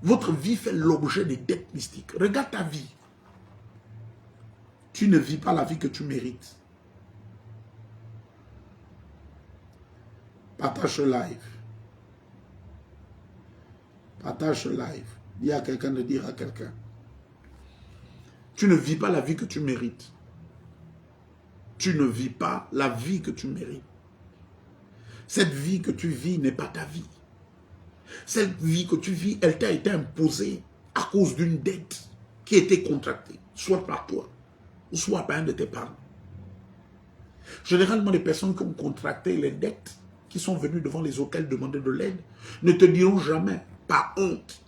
Votre vie fait l'objet des dettes mystiques. Regarde ta vie. Tu ne vis pas la vie que tu mérites. Partage ce live. Partage ce live. Dis à quelqu'un de dire à quelqu'un. Tu ne vis pas la vie que tu mérites. Tu ne vis pas la vie que tu mérites. Cette vie que tu vis n'est pas ta vie. Cette vie que tu vis, elle t'a été imposée à cause d'une dette qui a été contractée, soit par toi, ou soit par un de tes parents. Généralement, les personnes qui ont contracté les dettes, qui sont venues devant les hôtels demander de l'aide, ne te diront jamais, par honte,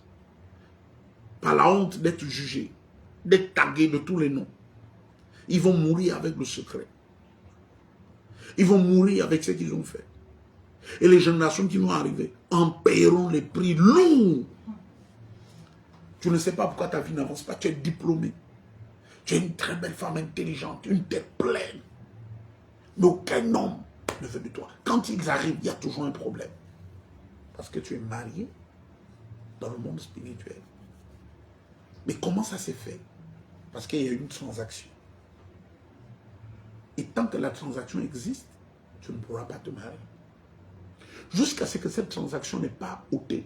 par la honte d'être jugé, d'être tagué de tous les noms. Ils vont mourir avec le secret. Ils vont mourir avec ce qu'ils ont fait. Et les générations qui vont arriver en paieront les prix lourds. Tu ne sais pas pourquoi ta vie n'avance pas. Tu es diplômé. Tu es une très belle femme intelligente, une tête pleine. Mais aucun homme ne veut de toi. Quand ils arrivent, il y a toujours un problème. Parce que tu es marié dans le monde spirituel. Mais comment ça s'est fait? Parce qu'il y a une transaction. Et tant que la transaction existe, tu ne pourras pas te marier. Jusqu'à ce que cette transaction n'est pas ôtée,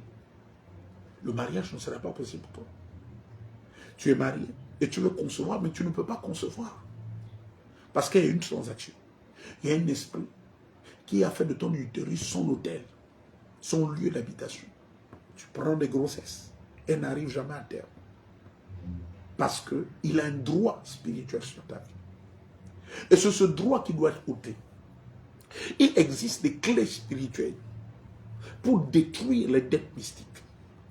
le mariage ne sera pas possible pour toi. Tu es marié et tu veux concevoir, mais tu ne peux pas concevoir. Parce qu'il y a une transaction. Il y a un esprit qui a fait de ton utérus son hôtel, son lieu d'habitation. Tu prends des grossesses, elles n'arrivent jamais à terme. Parce qu'il a un droit spirituel sur ta vie. Et c'est ce droit qui doit être ôté. Il existe des clés spirituelles pour détruire les dettes mystiques.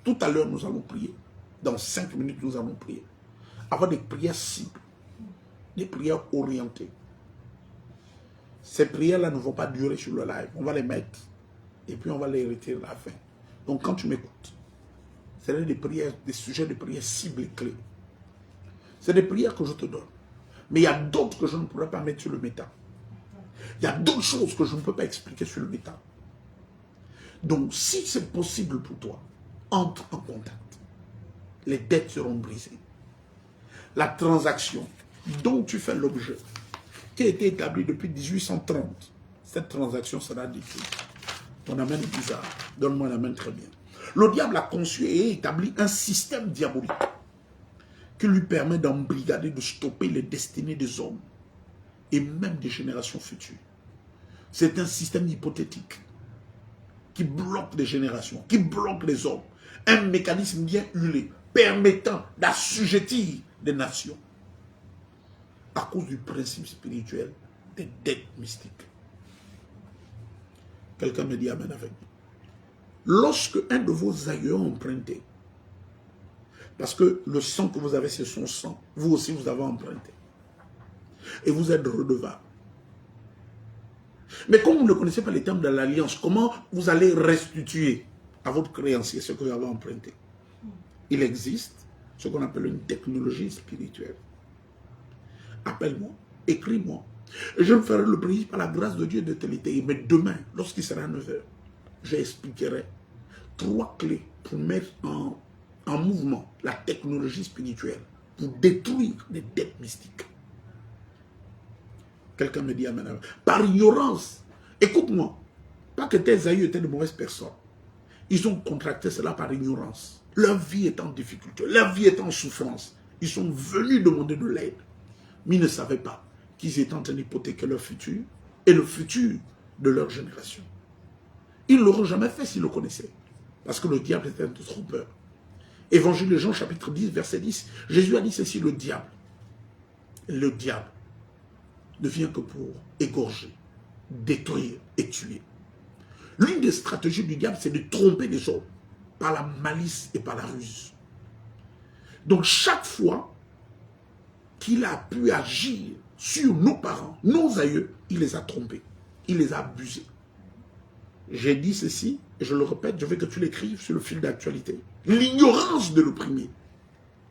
Tout à l'heure, nous allons prier. Dans 5 minutes, nous allons prier. Avoir des prières cibles, des prières orientées. Ces prières-là ne vont pas durer sur le live. On va les mettre et puis on va les retirer à la fin. Donc quand tu m'écoutes, c'est des prières, des sujets de prières cibles et clés. C'est des prières que je te donne. Mais il y a d'autres que je ne pourrais pas mettre sur le métal. Il y a d'autres choses que je ne peux pas expliquer sur le métal. Donc, si c'est possible pour toi, entre en contact. Les dettes seront brisées. La transaction dont tu fais l'objet, qui a été établie depuis 1830, cette transaction sera détruite. Ton amen est bizarre. Donne-moi un amen très bien. Le diable a conçu et établi un système diabolique qui lui permet d'embrigader, de stopper les destinées des hommes et même des générations futures. C'est un système hypothétique qui bloque les générations, qui bloque les hommes. Un mécanisme bien huilé, permettant d'assujettir des nations à cause du principe spirituel des dettes mystiques. Quelqu'un me dit amen avec moi. Lorsque un de vos aïeux a emprunté, parce que le sang que vous avez, c'est son sang, vous aussi vous avez emprunté. Et vous êtes redevable. Mais comme vous ne connaissez pas les termes de l'alliance, comment vous allez restituer à votre créancier ce que vous avez emprunté? Il existe ce qu'on appelle une technologie spirituelle. Appelle-moi, écris-moi. Je me ferai le prix par la grâce de Dieu de télé. Mais demain, lorsqu'il sera 9 h, j'expliquerai 3 clés pour mettre en mouvement la technologie spirituelle pour détruire les dettes mystiques. Quelqu'un me dit amen. Par ignorance, écoute-moi, pas que tes aïeux étaient de mauvaises personnes. Ils ont contracté cela par ignorance. Leur vie est en difficulté, leur vie est en souffrance. Ils sont venus demander de l'aide, mais ils ne savaient pas qu'ils étaient en train d'hypothéquer leur futur et le futur de leur génération. Ils ne l'auraient jamais fait s'ils le connaissaient, parce que le diable était un trompeur. Évangile de Jean, chapitre 10, verset 10, Jésus a dit ceci, le diable ne vient que pour égorger, détruire et tuer. L'une des stratégies du diable, c'est de tromper les hommes par la malice et par la ruse. Donc chaque fois qu'il a pu agir sur nos parents, nos aïeux, il les a trompés, il les a abusés. J'ai dit ceci, et je le répète, je veux que tu l'écrives sur le fil d'actualité. L'ignorance de l'opprimé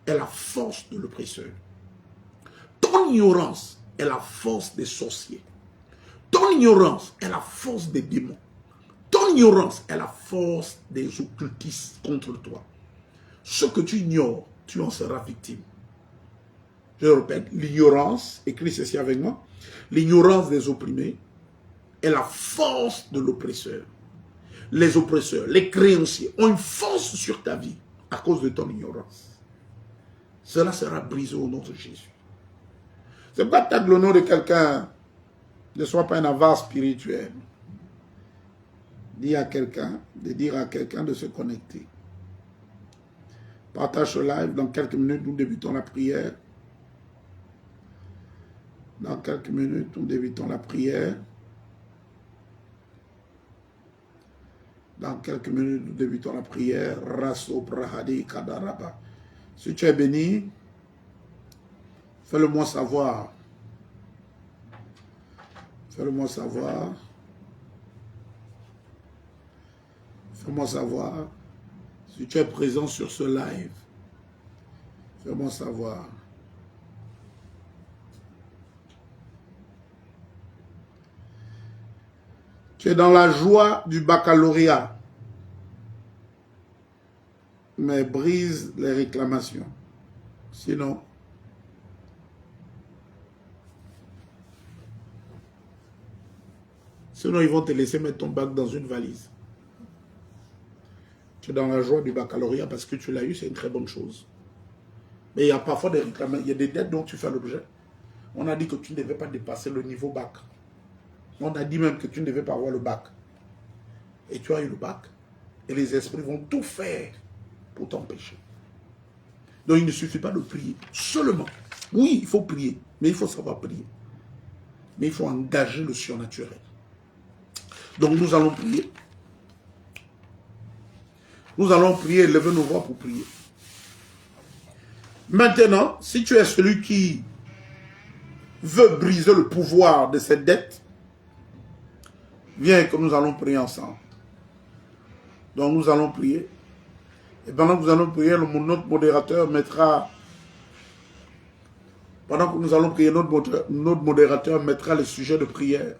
est la force de l'oppresseur. Ton ignorance est la force des sorciers. Ton ignorance est la force des démons. Ton ignorance est la force des occultistes contre toi. Ce que tu ignores, tu en seras victime. Je répète, l'ignorance, écris ceci avec moi, l'ignorance des opprimés est la force de l'oppresseur. les oppresseurs, les créanciers ont une force sur ta vie à cause de ton ignorance. Cela sera brisé au nom de Jésus. C'est pourquoi tu as le nom de quelqu'un, ne sois pas un avare spirituel. Dis à quelqu'un, de dire à quelqu'un de se connecter. Partage ce live. Dans quelques minutes, nous débutons la prière. Dans quelques minutes, nous débutons la prière. Dans quelques minutes, nous débutons la prière. Raso Brahadi Kadaraba. Si tu es béni, fais-le-moi savoir. Fais-le-moi savoir. Fais-moi savoir. Si tu es présent sur ce live, fais-moi savoir. Tu es dans la joie du baccalauréat, mais brise les réclamations. Sinon, ils vont te laisser mettre ton bac dans une valise. Tu es dans la joie du baccalauréat parce que tu l'as eu, c'est une très bonne chose. Mais il y a parfois des réclamations, il y a des dettes dont tu fais l'objet. On a dit que tu ne devais pas dépasser le niveau bac. On a dit même que tu ne devais pas avoir le bac. Et tu as eu le bac. Et les esprits vont tout faire pour t'empêcher. Donc il ne suffit pas de prier. Seulement. Oui, il faut prier. Mais il faut savoir prier. Mais il faut engager le surnaturel. Donc nous allons prier. Nous allons prier, lever nos voix pour prier. Maintenant, si tu es celui qui veut briser le pouvoir de cette dette, viens que nous allons prier ensemble. Donc nous allons prier. Et pendant que nous allons prier, notre modérateur mettra... Pendant que nous allons prier, notre modérateur mettra les sujets de prière.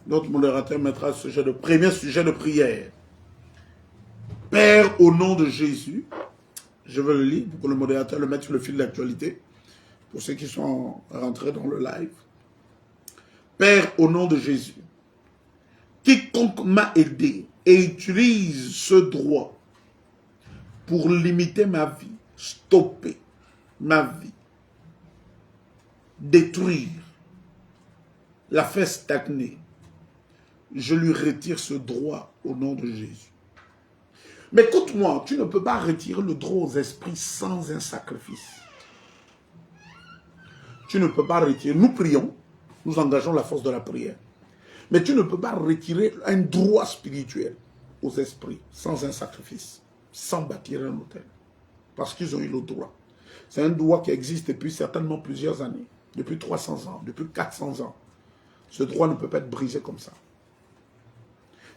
Notre modérateur mettra le premier sujet de prière. Père, au nom de Jésus, je veux le lire pour que le modérateur le mette sur le fil d'actualité, pour ceux qui sont rentrés dans le live. Père, au nom de Jésus, quiconque m'a aidé et utilise ce droit pour limiter ma vie, stopper ma vie, détruire, la faire stagner, je lui retire ce droit au nom de Jésus. Mais écoute-moi, tu ne peux pas retirer le droit aux esprits sans un sacrifice. Tu ne peux pas retirer. Nous prions, nous engageons la force de la prière. Mais tu ne peux pas retirer un droit spirituel aux esprits sans un sacrifice, sans bâtir un hôtel. Parce qu'ils ont eu le droit. C'est un droit qui existe depuis certainement plusieurs années, depuis 300 ans, depuis 400 ans. Ce droit ne peut pas être brisé comme ça.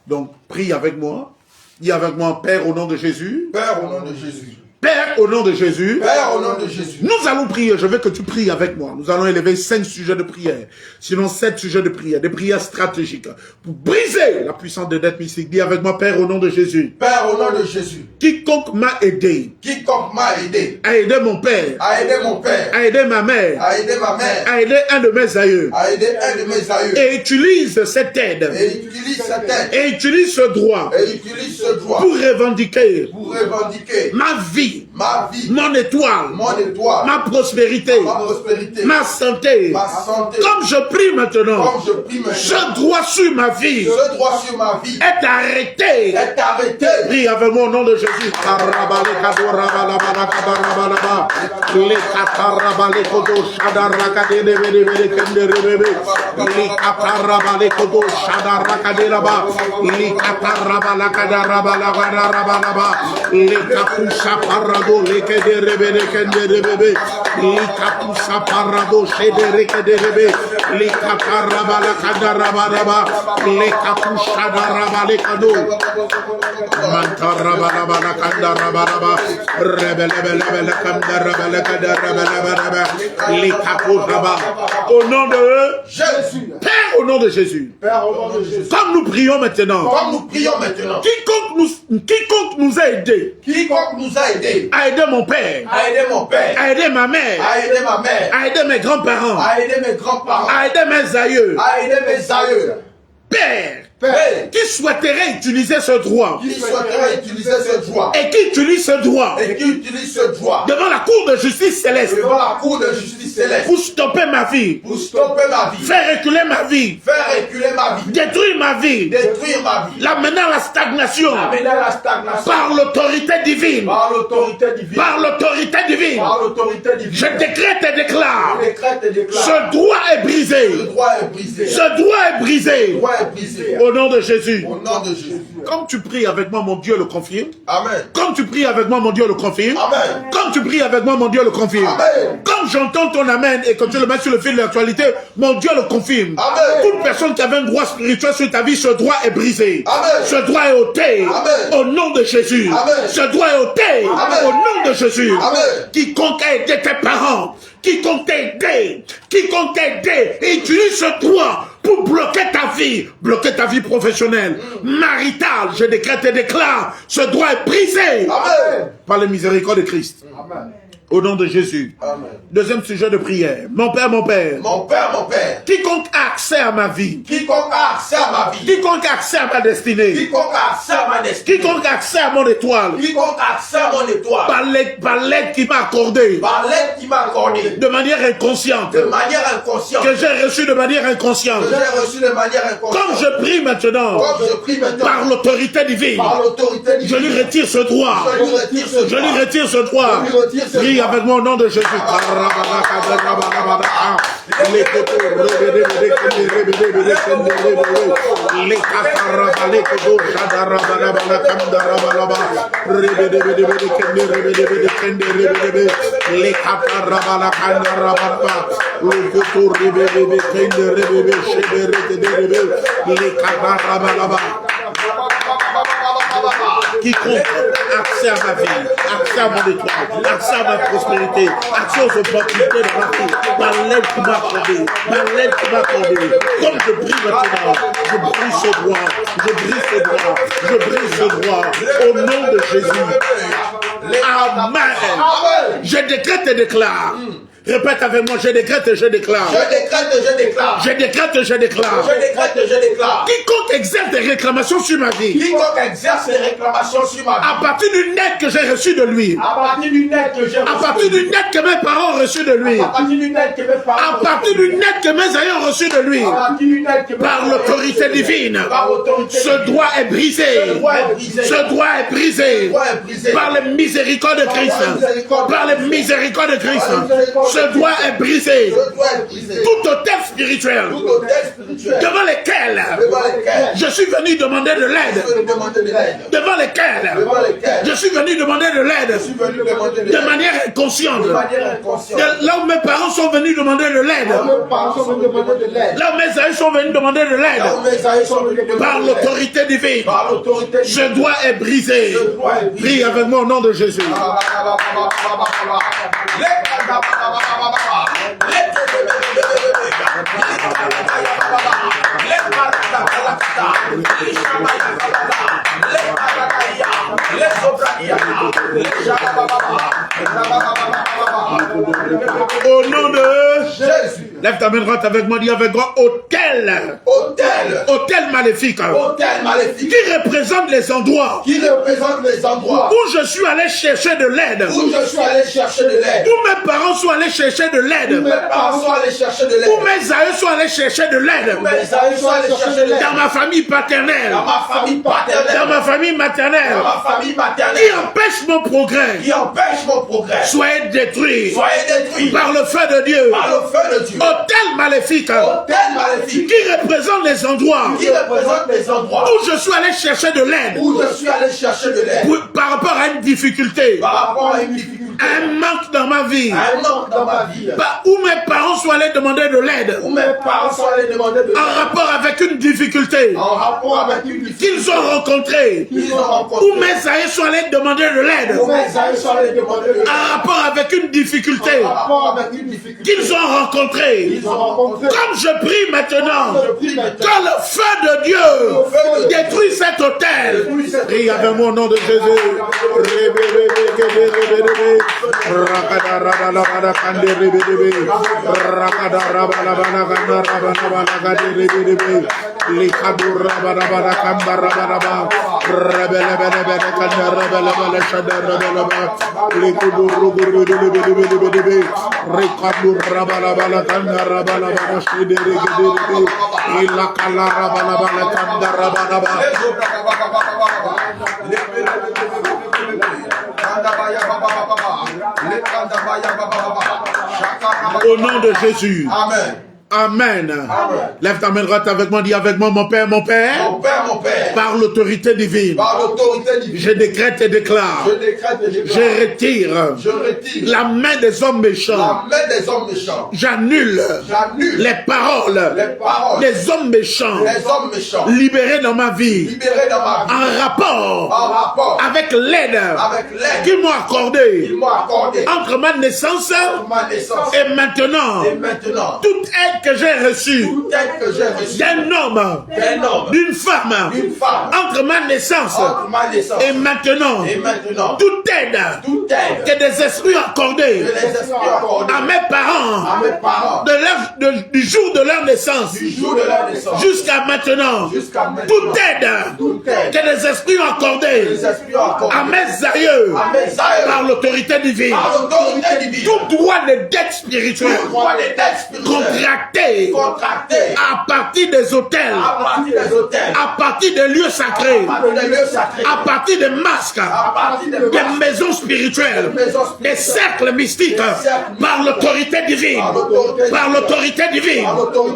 Donc, prie avec moi. Dis avec moi, Père, au nom de Jésus. Père, au nom de Jésus. Père, au nom de Jésus. Père, au nom de Jésus. Nous allons prier. Je veux que tu pries avec moi. Nous allons élever 5 sujets de prière. Sinon 7 sujets de prière. Des prières stratégiques. Pour briser la puissance des dettes mystiques. Dis avec moi, Père, au nom de Jésus. Père, au nom de Jésus. Quiconque m'a aidé. Quiconque m'a aidé. A aidé mon père. A aidé mon père. A aidé ma mère. A aidé ma mère. A aidé un de mes aïeux. A aidé un de mes aïeux. Et utilise cette aide. Et utilise cette aide. Et utilise ce droit. Et utilise ce droit. Pour revendiquer. Pour revendiquer. Ma vie. Ma vie. Mon étoile. Mon étoile. Ma prospérité. Ma prospérité. Ma santé. Ma santé. Comme je prie maintenant. Comme je prie maintenant. Ce droit sur ma vie. Ce droit sur ma vie. Est arrêté. Est arrêté. Prie avec moi au nom de Jésus. Au nom de Jésus. Père, au nom de Jésus. Père, au nom de Jésus. Comme nous prions maintenant. Comme nous prions maintenant. Quiconque nous a aidés. Quiconque nous a aidés. À aider mon père. À aider mon père. À aider ma mère. À aider ma mère. À aider mes grands-parents. À aider mes grands-parents. À aider mes aïeux. À aider mes aïeux. Père. Père. Qui souhaiterait utiliser ce droit. Qui souhaiterait utiliser ce droit. Et qui utilise ce droit. Et qui utilise ce droit. Devant la cour de justice céleste. Devant la cour de justice céleste. Pour stopper ma vie. Pour stopper ma vie. Faire reculer ma vie. Faire reculer ma vie. Détruire ma vie. Détruire ma vie. L'amener à la stagnation. Amener à la stagnation. Par l'autorité divine. Par l'autorité divine. Par l'autorité divine. Par l'autorité divine. Je décrète et déclare. Je décrète et déclare. Ce droit est brisé. Le droit est brisé. Ce droit est brisé. Le droit est brisé. Au nom de Jésus. Au nom de Jésus. Comme tu pries avec moi, mon Dieu le confirme. Amen. Comme tu pries avec moi, mon Dieu le confirme. Amen. Comme tu pries avec moi, mon Dieu le confirme. Amen. Comme j'entends ton amen et que tu le mets sur le fil de l'actualité, mon Dieu le confirme. Amen. Toute personne qui avait un droit spirituel sur ta vie, ce droit est brisé. Amen. Ce droit est ôté. Amen. Au nom de Jésus. Amen. Ce droit est ôté. Amen. Au nom de Jésus. Amen. Quiconque a aidé tes parents, quiconque t'a aidé, et utilise ce droit pour bloquer ta vie professionnelle, maritale, je décrète et déclare, ce droit est brisé. Amen. Par la miséricorde de Christ. Amen. Au nom de Jésus. Amen. Deuxième sujet de prière. Mon Père, Mon Père, mon Père. quiconque a accès à ma vie, Quiconque a accès à ma vie. quiconque a accès à ma destinée, Quiconque a accès à ma destinée. quiconque a accès à mon étoile, Quiconque a accès à mon étoile. par l'aide qu'il m'a accordée, Par l'aide qu'il m'a accordée. de manière inconsciente, De manière inconsciente. que j'ai reçu de manière inconsciente. Que j'ai reçu de manière inconsciente. Comme je prie maintenant, Comme je prie maintenant. par l'autorité divine, Par l'autorité je divine. lui retire ce droit. Je lui retire ce Je lui droit. retire ce droit. Je lui retire ce Prie droit. avec moi au nom de Jésus. Quiconque accès à ma vie, accès à mon étoile, accès à ma prospérité, accès aux opportunités de ma vie, par l'aide qui m'a accordée, par l'aide qui m'a accordée. Comme je prie maintenant, je brise ce droit, je brise ce droit, je brise ce droit, au nom de Jésus. Amen. Je décrète et déclare. Répète avec moi, je décrète et je déclare. Je décrète et je déclare. Je décrète et je déclare. Je décrète et je déclare. Quiconque exerce des réclamations sur ma vie, Quiconque exerce des réclamations sur ma vie. à partir d'une aide que j'ai reçue de lui, À partir d'une aide que j'ai à partir d'une aide que mes parents ont reçue de lui, À partir d'une aide que mes parents à partir d'une aide que mes aïeux ont reçue de lui, À partir d'une aide que mes par parents l'autorité divine, Par l'autorité ce divine. droit est brisé. Ce droit est brisé. Ce droit est brisé. Ce droit est brisé. Par les miséricordes de Christ. la miséricorde de Par les Christ. miséricordes de Christ. Par la miséricorde de Ce droit est brisé. Ce droit est brisé. Tout hôtel spirituel Tout hôtel spirituel. devant lesquels Devant lesquels je suis venu demander de je l'aide. suis demander de l'aide. Devant lesquels Devant lesquels je suis venu demander de l'aide. je suis venu demander de De l'aide. manière inconsciente. De manière inconsciente. Là où mes parents sont venus demander de l'aide. Mes parents sont venus demander de l'aide. Là où mes aïeux sont venus demander de Là l'aide. où mes aïeux sont venus demander Par de l'aide. l'autorité divine. Par l'autorité Ce divine. droit est brisé. Ce droit est brisé. Prie avec moi au nom de Jésus. Au nom de Jésus. Lève ta main droite avec moi, dis avec moi, hôtel. Hôtel. Hôtel maléfique. Hôtel maléfique. Qui représente les endroits Qui représente les endroits où je suis allé chercher de l'aide. où je suis allé chercher de l'aide. Où mes parents sont allés chercher de l'aide. Mes parents sont allés chercher de l'aide. Où mes aïeux sont allés chercher de l'aide. Mes aïeux sont allés chercher de l'aide. Dans ma famille paternelle. Dans ma famille paternelle. Dans ma famille maternelle. Dans ma famille Qui maternelle. empêche mon progrès. Qui empêche mon progrès. Soyez détruits Soyez détruits par le feu de Dieu. par le feu de Dieu. Hôtel maléfique. Hôtel maléfique. Qui représente les endroits Qui représente les endroits où je suis allé chercher de l'aide. où je suis allé chercher de l'aide. Par rapport à une difficulté. Par rapport à une difficulté. un manque dans ma vie, un manque dans ma vie, où mes parents sont allés demander de l'aide, où mes parents sont allés demander de l'aide, en rapport avec une difficulté en rapport avec une difficulté qu'ils ont rencontrée, où mes aïeux sont allés demander de l'aide, où mes aïeux sont allés demander de l'aide, en rapport avec une difficulté en rapport avec une difficulté qu'ils ont rencontrée. qu'ils ont rencontré. Comme je prie maintenant, Je prie maintenant, que le feu de Dieu détruit cet hôtel. Prie avec mon nom de Jésus. Au nom de Jésus. Amen. Amen. Amen. Lève ta main droite avec moi, dis avec moi, mon Père, Mon Père, par l'autorité divine, par l'autorité divine, je décrète et déclare, je décrète et déclare, je retire la main des hommes méchants, la main des hommes méchants, j'annule les paroles des hommes méchants, libérés dans ma vie, en rapport avec l'aide qu'ils m'ont accordée entre ma naissance et maintenant, toute aide que j'ai reçue d'un homme, d'une femme, entre ma naissance et maintenant, toute aide que des esprits ont accordée à mes parents du jour de leur naissance jusqu'à maintenant, toute aide que des esprits ont accordée à mes aïeux par l'autorité divine, tout droit de dette spirituelle contracté à partir des hôtels, à partir des lieux sacrés, à partir des masques, des maisons spirituelles, des cercles mystiques, par l'autorité divine, par l'autorité divine,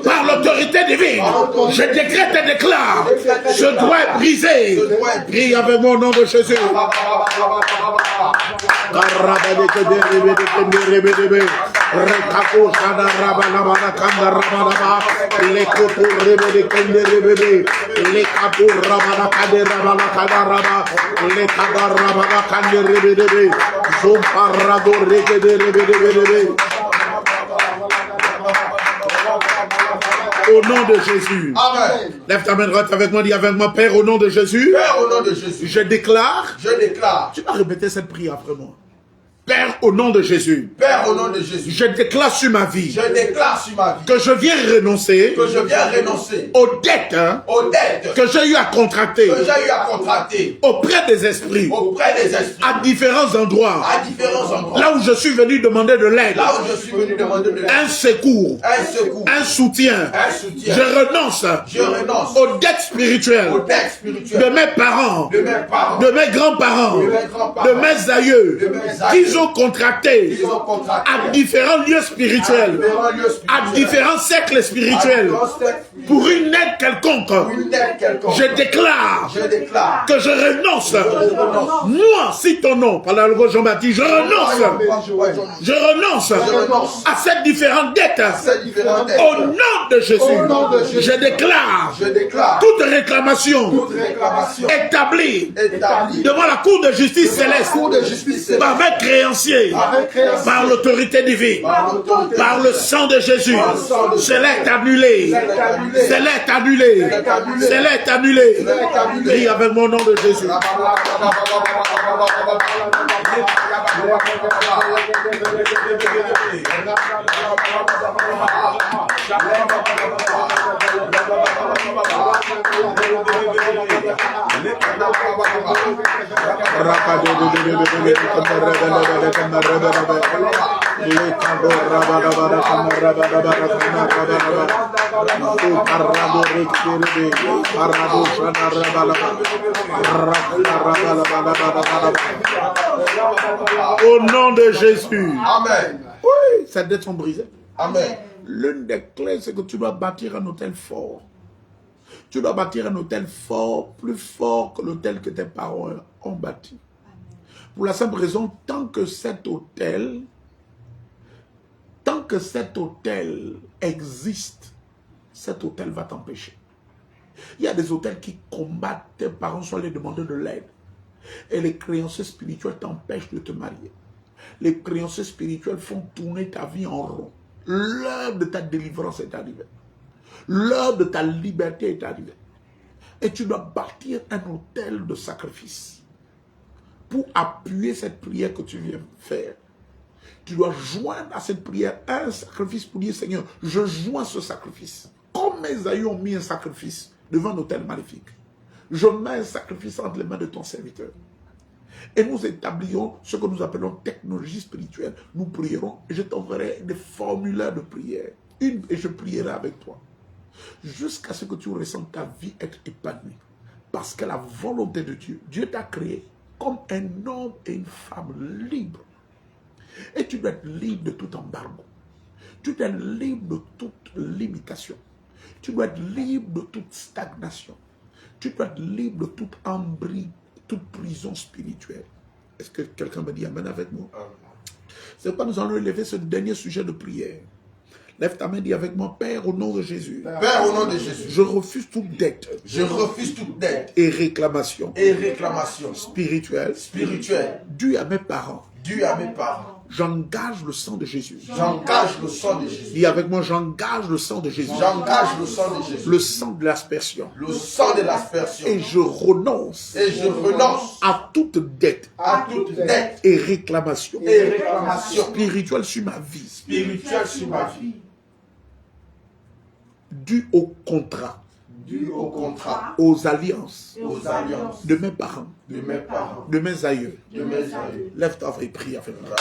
par l'autorité divine, je décrète et déclare, je dois être brisé. Prie avec mon nom de Jésus. Au nom de Jésus. Amen. Lève ta main droite avec moi, dis avec moi, Père, au nom de Jésus. Père, au nom de Jésus, Je déclare. tu vas répéter cette prière après moi. Père, au nom de Jésus. Père, au nom de Jésus, Je déclare sur ma vie. je déclare sur ma vie Que je viens renoncer. que je viens renoncer Aux dettes. aux dettes Que j'ai eu à contracter. que j'ai eu à contracter Auprès des esprits. auprès des esprits À différents endroits. à différents endroits. Là où je suis venu demander de l'aide. Là où je suis venu demander de l'aide, Un secours. un secours, Un soutien. un soutien. Je renonce. Je renonce Aux dettes spirituelles. aux dettes spirituelles De mes parents. de mes parents, De mes grands-parents. de mes grands-parents, De mes aïeux. de mes aïeux, Qu'ils ont contracté. ils ont contracté À différents lieux spirituels. différents lieux À spirituels, différents cercles spirituels. Pour une aide quelconque. une dette quelconque. Je déclare Je déclare que je renonce. Moi, si ton nom, par la loi Jean-Baptiste, je renonce à ces différentes dettes. ces différentes dettes. Au nom de Jésus, Au nom de Jésus, je déclare je déclare toute réclamation toute réclamation établie établie devant la cour de justice céleste cour de justice céleste par mes créanciers, avec création, par l'autorité divine, par l'autorité par le sang de Jésus. Par le sang de Jésus. Cela est annulé. annulé. Cela est annulé. annulé. Cela est annulé. Cela est annulé. Prie avec mon nom de Jésus. Au nom de Jésus. Amen. Oui, ces dettes sont brisées. Amen. L'une des clés, c'est que tu dois bâtir un hôtel fort. Tu dois bâtir un hôtel fort, plus fort que l'hôtel que tes parents ont bâti. Pour la simple raison, tant que cet hôtel existe, cet hôtel va t'empêcher. Il y a des hôtels qui combattent tes parents sans les demander de l'aide. Et les créanciers spirituels t'empêchent de te marier. Les créanciers spirituels font tourner ta vie en rond. L'heure de ta délivrance est arrivée. L'heure de ta liberté est arrivée. Et tu dois bâtir un hôtel de sacrifice pour appuyer cette prière que tu viens faire. Tu dois joindre à cette prière un sacrifice pour dire, Seigneur, je joins ce sacrifice. Comme mes aïeux ont mis un sacrifice devant un hôtel maléfique, je mets un sacrifice entre les mains de ton serviteur. Et nous établirons ce que nous appelons technologie spirituelle. Nous prierons et je t'enverrai des formulaires de prière. Et je prierai avec toi. Jusqu'à ce que tu ressentes ta vie être épanouie. Parce que la volonté de Dieu, Dieu t'a créé comme un homme et une femme libres. Et tu dois être libre de tout embargo. Tu dois être libre de toute limitation. Tu dois être libre de toute stagnation. Tu dois être libre de toute toute prison spirituelle. Est-ce que quelqu'un me dit amen avec moi? C'est pourquoi nous allons élever ce dernier sujet de prière. Lève ta main, dis avec moi, Père, au nom de Jésus. Père, au nom de Jésus. Je refuse toute dette. Je refuse toute dette. Et réclamation. Et réclamation. Spirituelle. Spirituelle. Due à mes parents. Due à mes parents. J'engage le sang de Jésus. J'engage le sang de Jésus. Dis avec moi, j'engage le sang de Jésus. J'engage le sang de Jésus. Le sang de l'aspersion. Le sang de l'aspersion. Et je renonce. Et je renonce à toute dette. À toute dette. Et réclamation. Et réclamation. Spirituelle sur ma vie. Spirituelle sur ma vie. Dû au contrat. Dû au contrat. Aux alliances. Aux alliances. De mes parents. De mes parents. De mes aïeux. De mes aïeux. Lève ta voix et prie avec moi.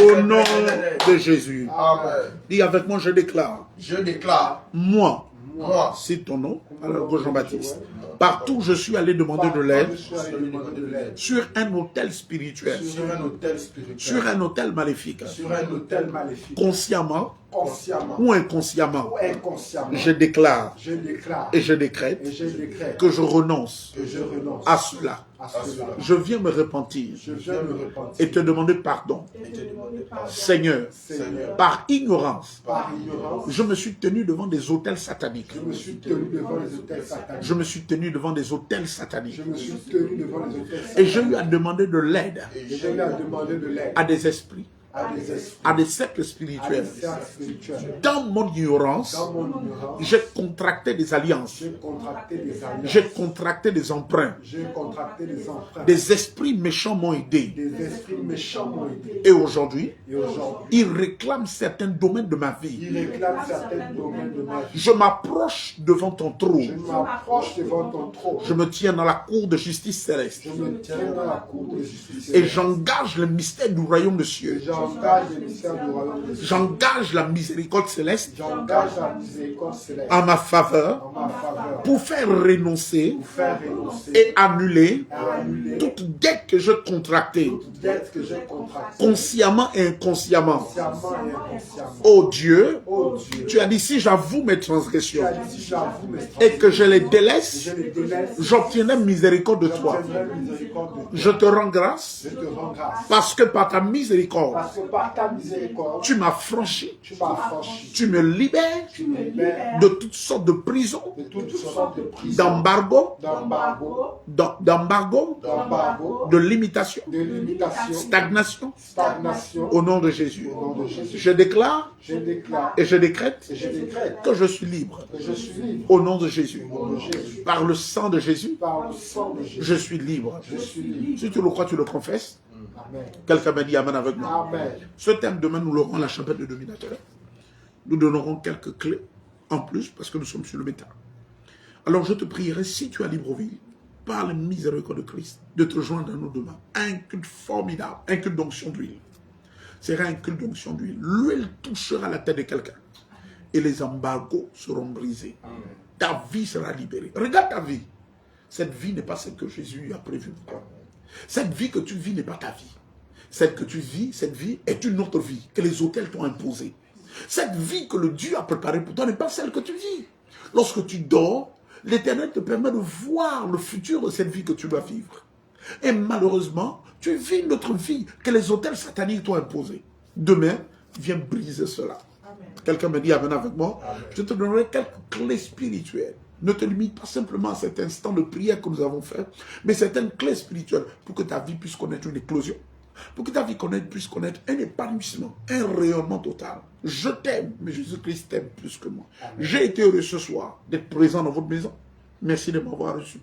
Au nom de Jésus. Amen. Dis avec moi, je déclare. Je déclare. Moi. Moi. C'est ton nom, alors Jean-Baptiste. Partout je suis allé demander de l'aide sur un hôtel spirituel, Sur un hôtel spirituel. sur un hôtel maléfique, Sur un hôtel maléfique. consciemment Consciemment. ou inconsciemment. Ou inconsciemment. Je déclare Je déclare. et je décrète Et je décrète. que je renonce Que je renonce. à cela. À cela. Je viens me repentir Je viens me repentir. et te demander pardon. Et te demander pardon. Seigneur, Seigneur. par ignorance, Par ignorance. je me suis tenu devant des hôtels sataniques. Je me suis tenu devant les hôtels sataniques. Je me suis tenu devant des hôtels sataniques. Je me suis tenu devant les hôtels sataniques. Et j'ai eu à demander de l'aide Et j'ai eu à demander de l'aide à des esprits, à des esprits. à des cercles À des spirituels. cercles spirituels. Dans mon ignorance, Dans mon ignorance, j'ai contracté des alliances, j'ai contracté des alliances. j'ai contracté des emprunts. J'ai contracté des emprunts. Des esprits méchants m'ont aidé. Des esprits méchants m'ont aidé. Et aujourd'hui, Et aujourd'hui, ils réclament certains domaines de ma vie. il réclame certains domaines de ma vie. Je m'approche devant ton Je trône. m'approche devant ton trône. Je me tiens dans la cour de justice céleste. Je me tiens dans la cour de justice. Et j'engage le mystère du royaume de Et cieux. j'engage les mystères du royaume de Dieu. J'engage la miséricorde céleste J'engage la miséricorde céleste en ma faveur en ma faveur pour faire renoncer pour faire renoncer et annuler et annuler toute dette que je contractais toute dette que j'ai contractée consciemment et inconsciemment. consciemment et inconsciemment. Oh Dieu, Oh Dieu, tu as dit si j'avoue mes tu transgressions as dit si j'avoue mes et que je les je délaisse, les délaisse, j'obtiendrai miséricorde de toi. j'obtiendrai miséricorde de toi. Je te rends grâce Je te rends grâce. parce que par ta miséricorde, Parce que par ta miséricorde, tu m'as franchi, tu m'as franchi. tu me libères Tu me libères de toutes sortes de prisons, de toutes sortes de prisons, d'embargo, d'embargo, de limitation, de limitation, stagnation, stagnation. au nom de Jésus. Au nom de Jésus, Je déclare je déclare et je décrète et je décrète que je suis libre que je suis libre. au nom de Jésus. Au nom de Jésus, Par le sang de Jésus, par le sang de Jésus, je suis libre. je suis libre. Si tu le crois, tu le confesses. Amen. Quelqu'un m'a dit Amen avec moi. Amen. Ce thème, demain, nous l'aurons à la chapelle de dominateur. Nous donnerons quelques clés en plus parce que nous sommes sur le métal. Alors je te prierai, si tu es à Libreville, par la miséricorde de Christ, de te joindre à nous demain. Un culte formidable, un culte d'onction d'huile. Ce sera un culte d'onction d'huile. L'huile touchera la tête de quelqu'un et les embargos seront brisés. ta vie sera libérée. Regarde ta vie. Cette vie n'est pas celle que Jésus a prévue. Cette vie que tu vis n'est pas ta vie. Celle que tu vis, cette vie est une autre vie que les autels t'ont imposée. Cette vie que le Dieu a préparée pour toi n'est pas celle que tu vis. Lorsque tu dors, l'Éternel te permet de voir le futur de cette vie que tu vas vivre. Et malheureusement, tu vis une autre vie que les autels sataniques t'ont imposée. Demain, viens briser cela. Quelqu'un me dit amen avec moi. Amen. Je te donnerai quelques clés spirituelles. Ne te limite pas simplement à cet instant de prière que nous avons fait, mais certaines clés spirituelles pour que ta vie puisse connaître une éclosion, pour que ta vie puisse connaître un épanouissement, un rayonnement total. Je t'aime, mais Jésus-Christ t'aime plus que moi. J'ai été heureux ce soir d'être présent dans votre maison. Merci de m'avoir reçu.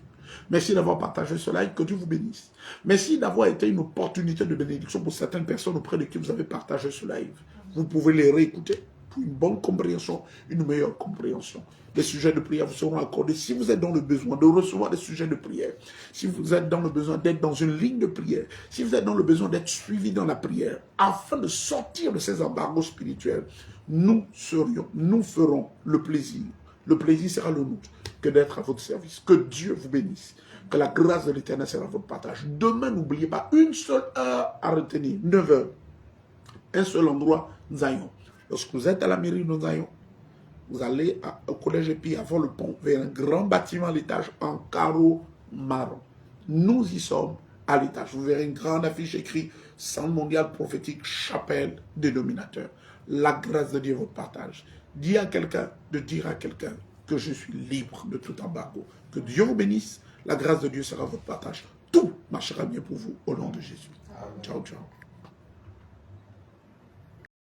Merci d'avoir partagé ce live, que Dieu vous bénisse. Merci d'avoir été une opportunité de bénédiction pour certaines personnes auprès de qui vous avez partagé ce live. Vous pouvez les réécouter pour une bonne compréhension, une meilleure compréhension. Les sujets de prière vous seront accordés. Si vous êtes dans le besoin de recevoir des sujets de prière, si vous êtes dans le besoin d'être dans une ligne de prière, si vous êtes dans le besoin d'être suivi dans la prière, afin de sortir de ces embargos spirituels, nous ferons le plaisir. Le plaisir sera le nôtre que d'être à votre service. Que Dieu vous bénisse. Que la grâce de l'Éternel sera votre partage. Demain, n'oubliez pas, une seule heure à retenir, 9 heures. Un seul endroit, Zion. Lorsque vous êtes à la mairie de Zion, vous allez au collège Épi avant le pont, vers un grand bâtiment à l'étage en carreau marron. Nous y sommes à l'étage. Vous verrez une grande affiche écrite Centre mondial prophétique, chapelle dénominateur. La grâce de Dieu votre partage. Dis à quelqu'un de dire à quelqu'un que je suis libre de tout embargo. Que Dieu vous bénisse. La grâce de Dieu sera votre partage. Tout marchera bien pour vous au nom de Jésus. Ciao, ciao.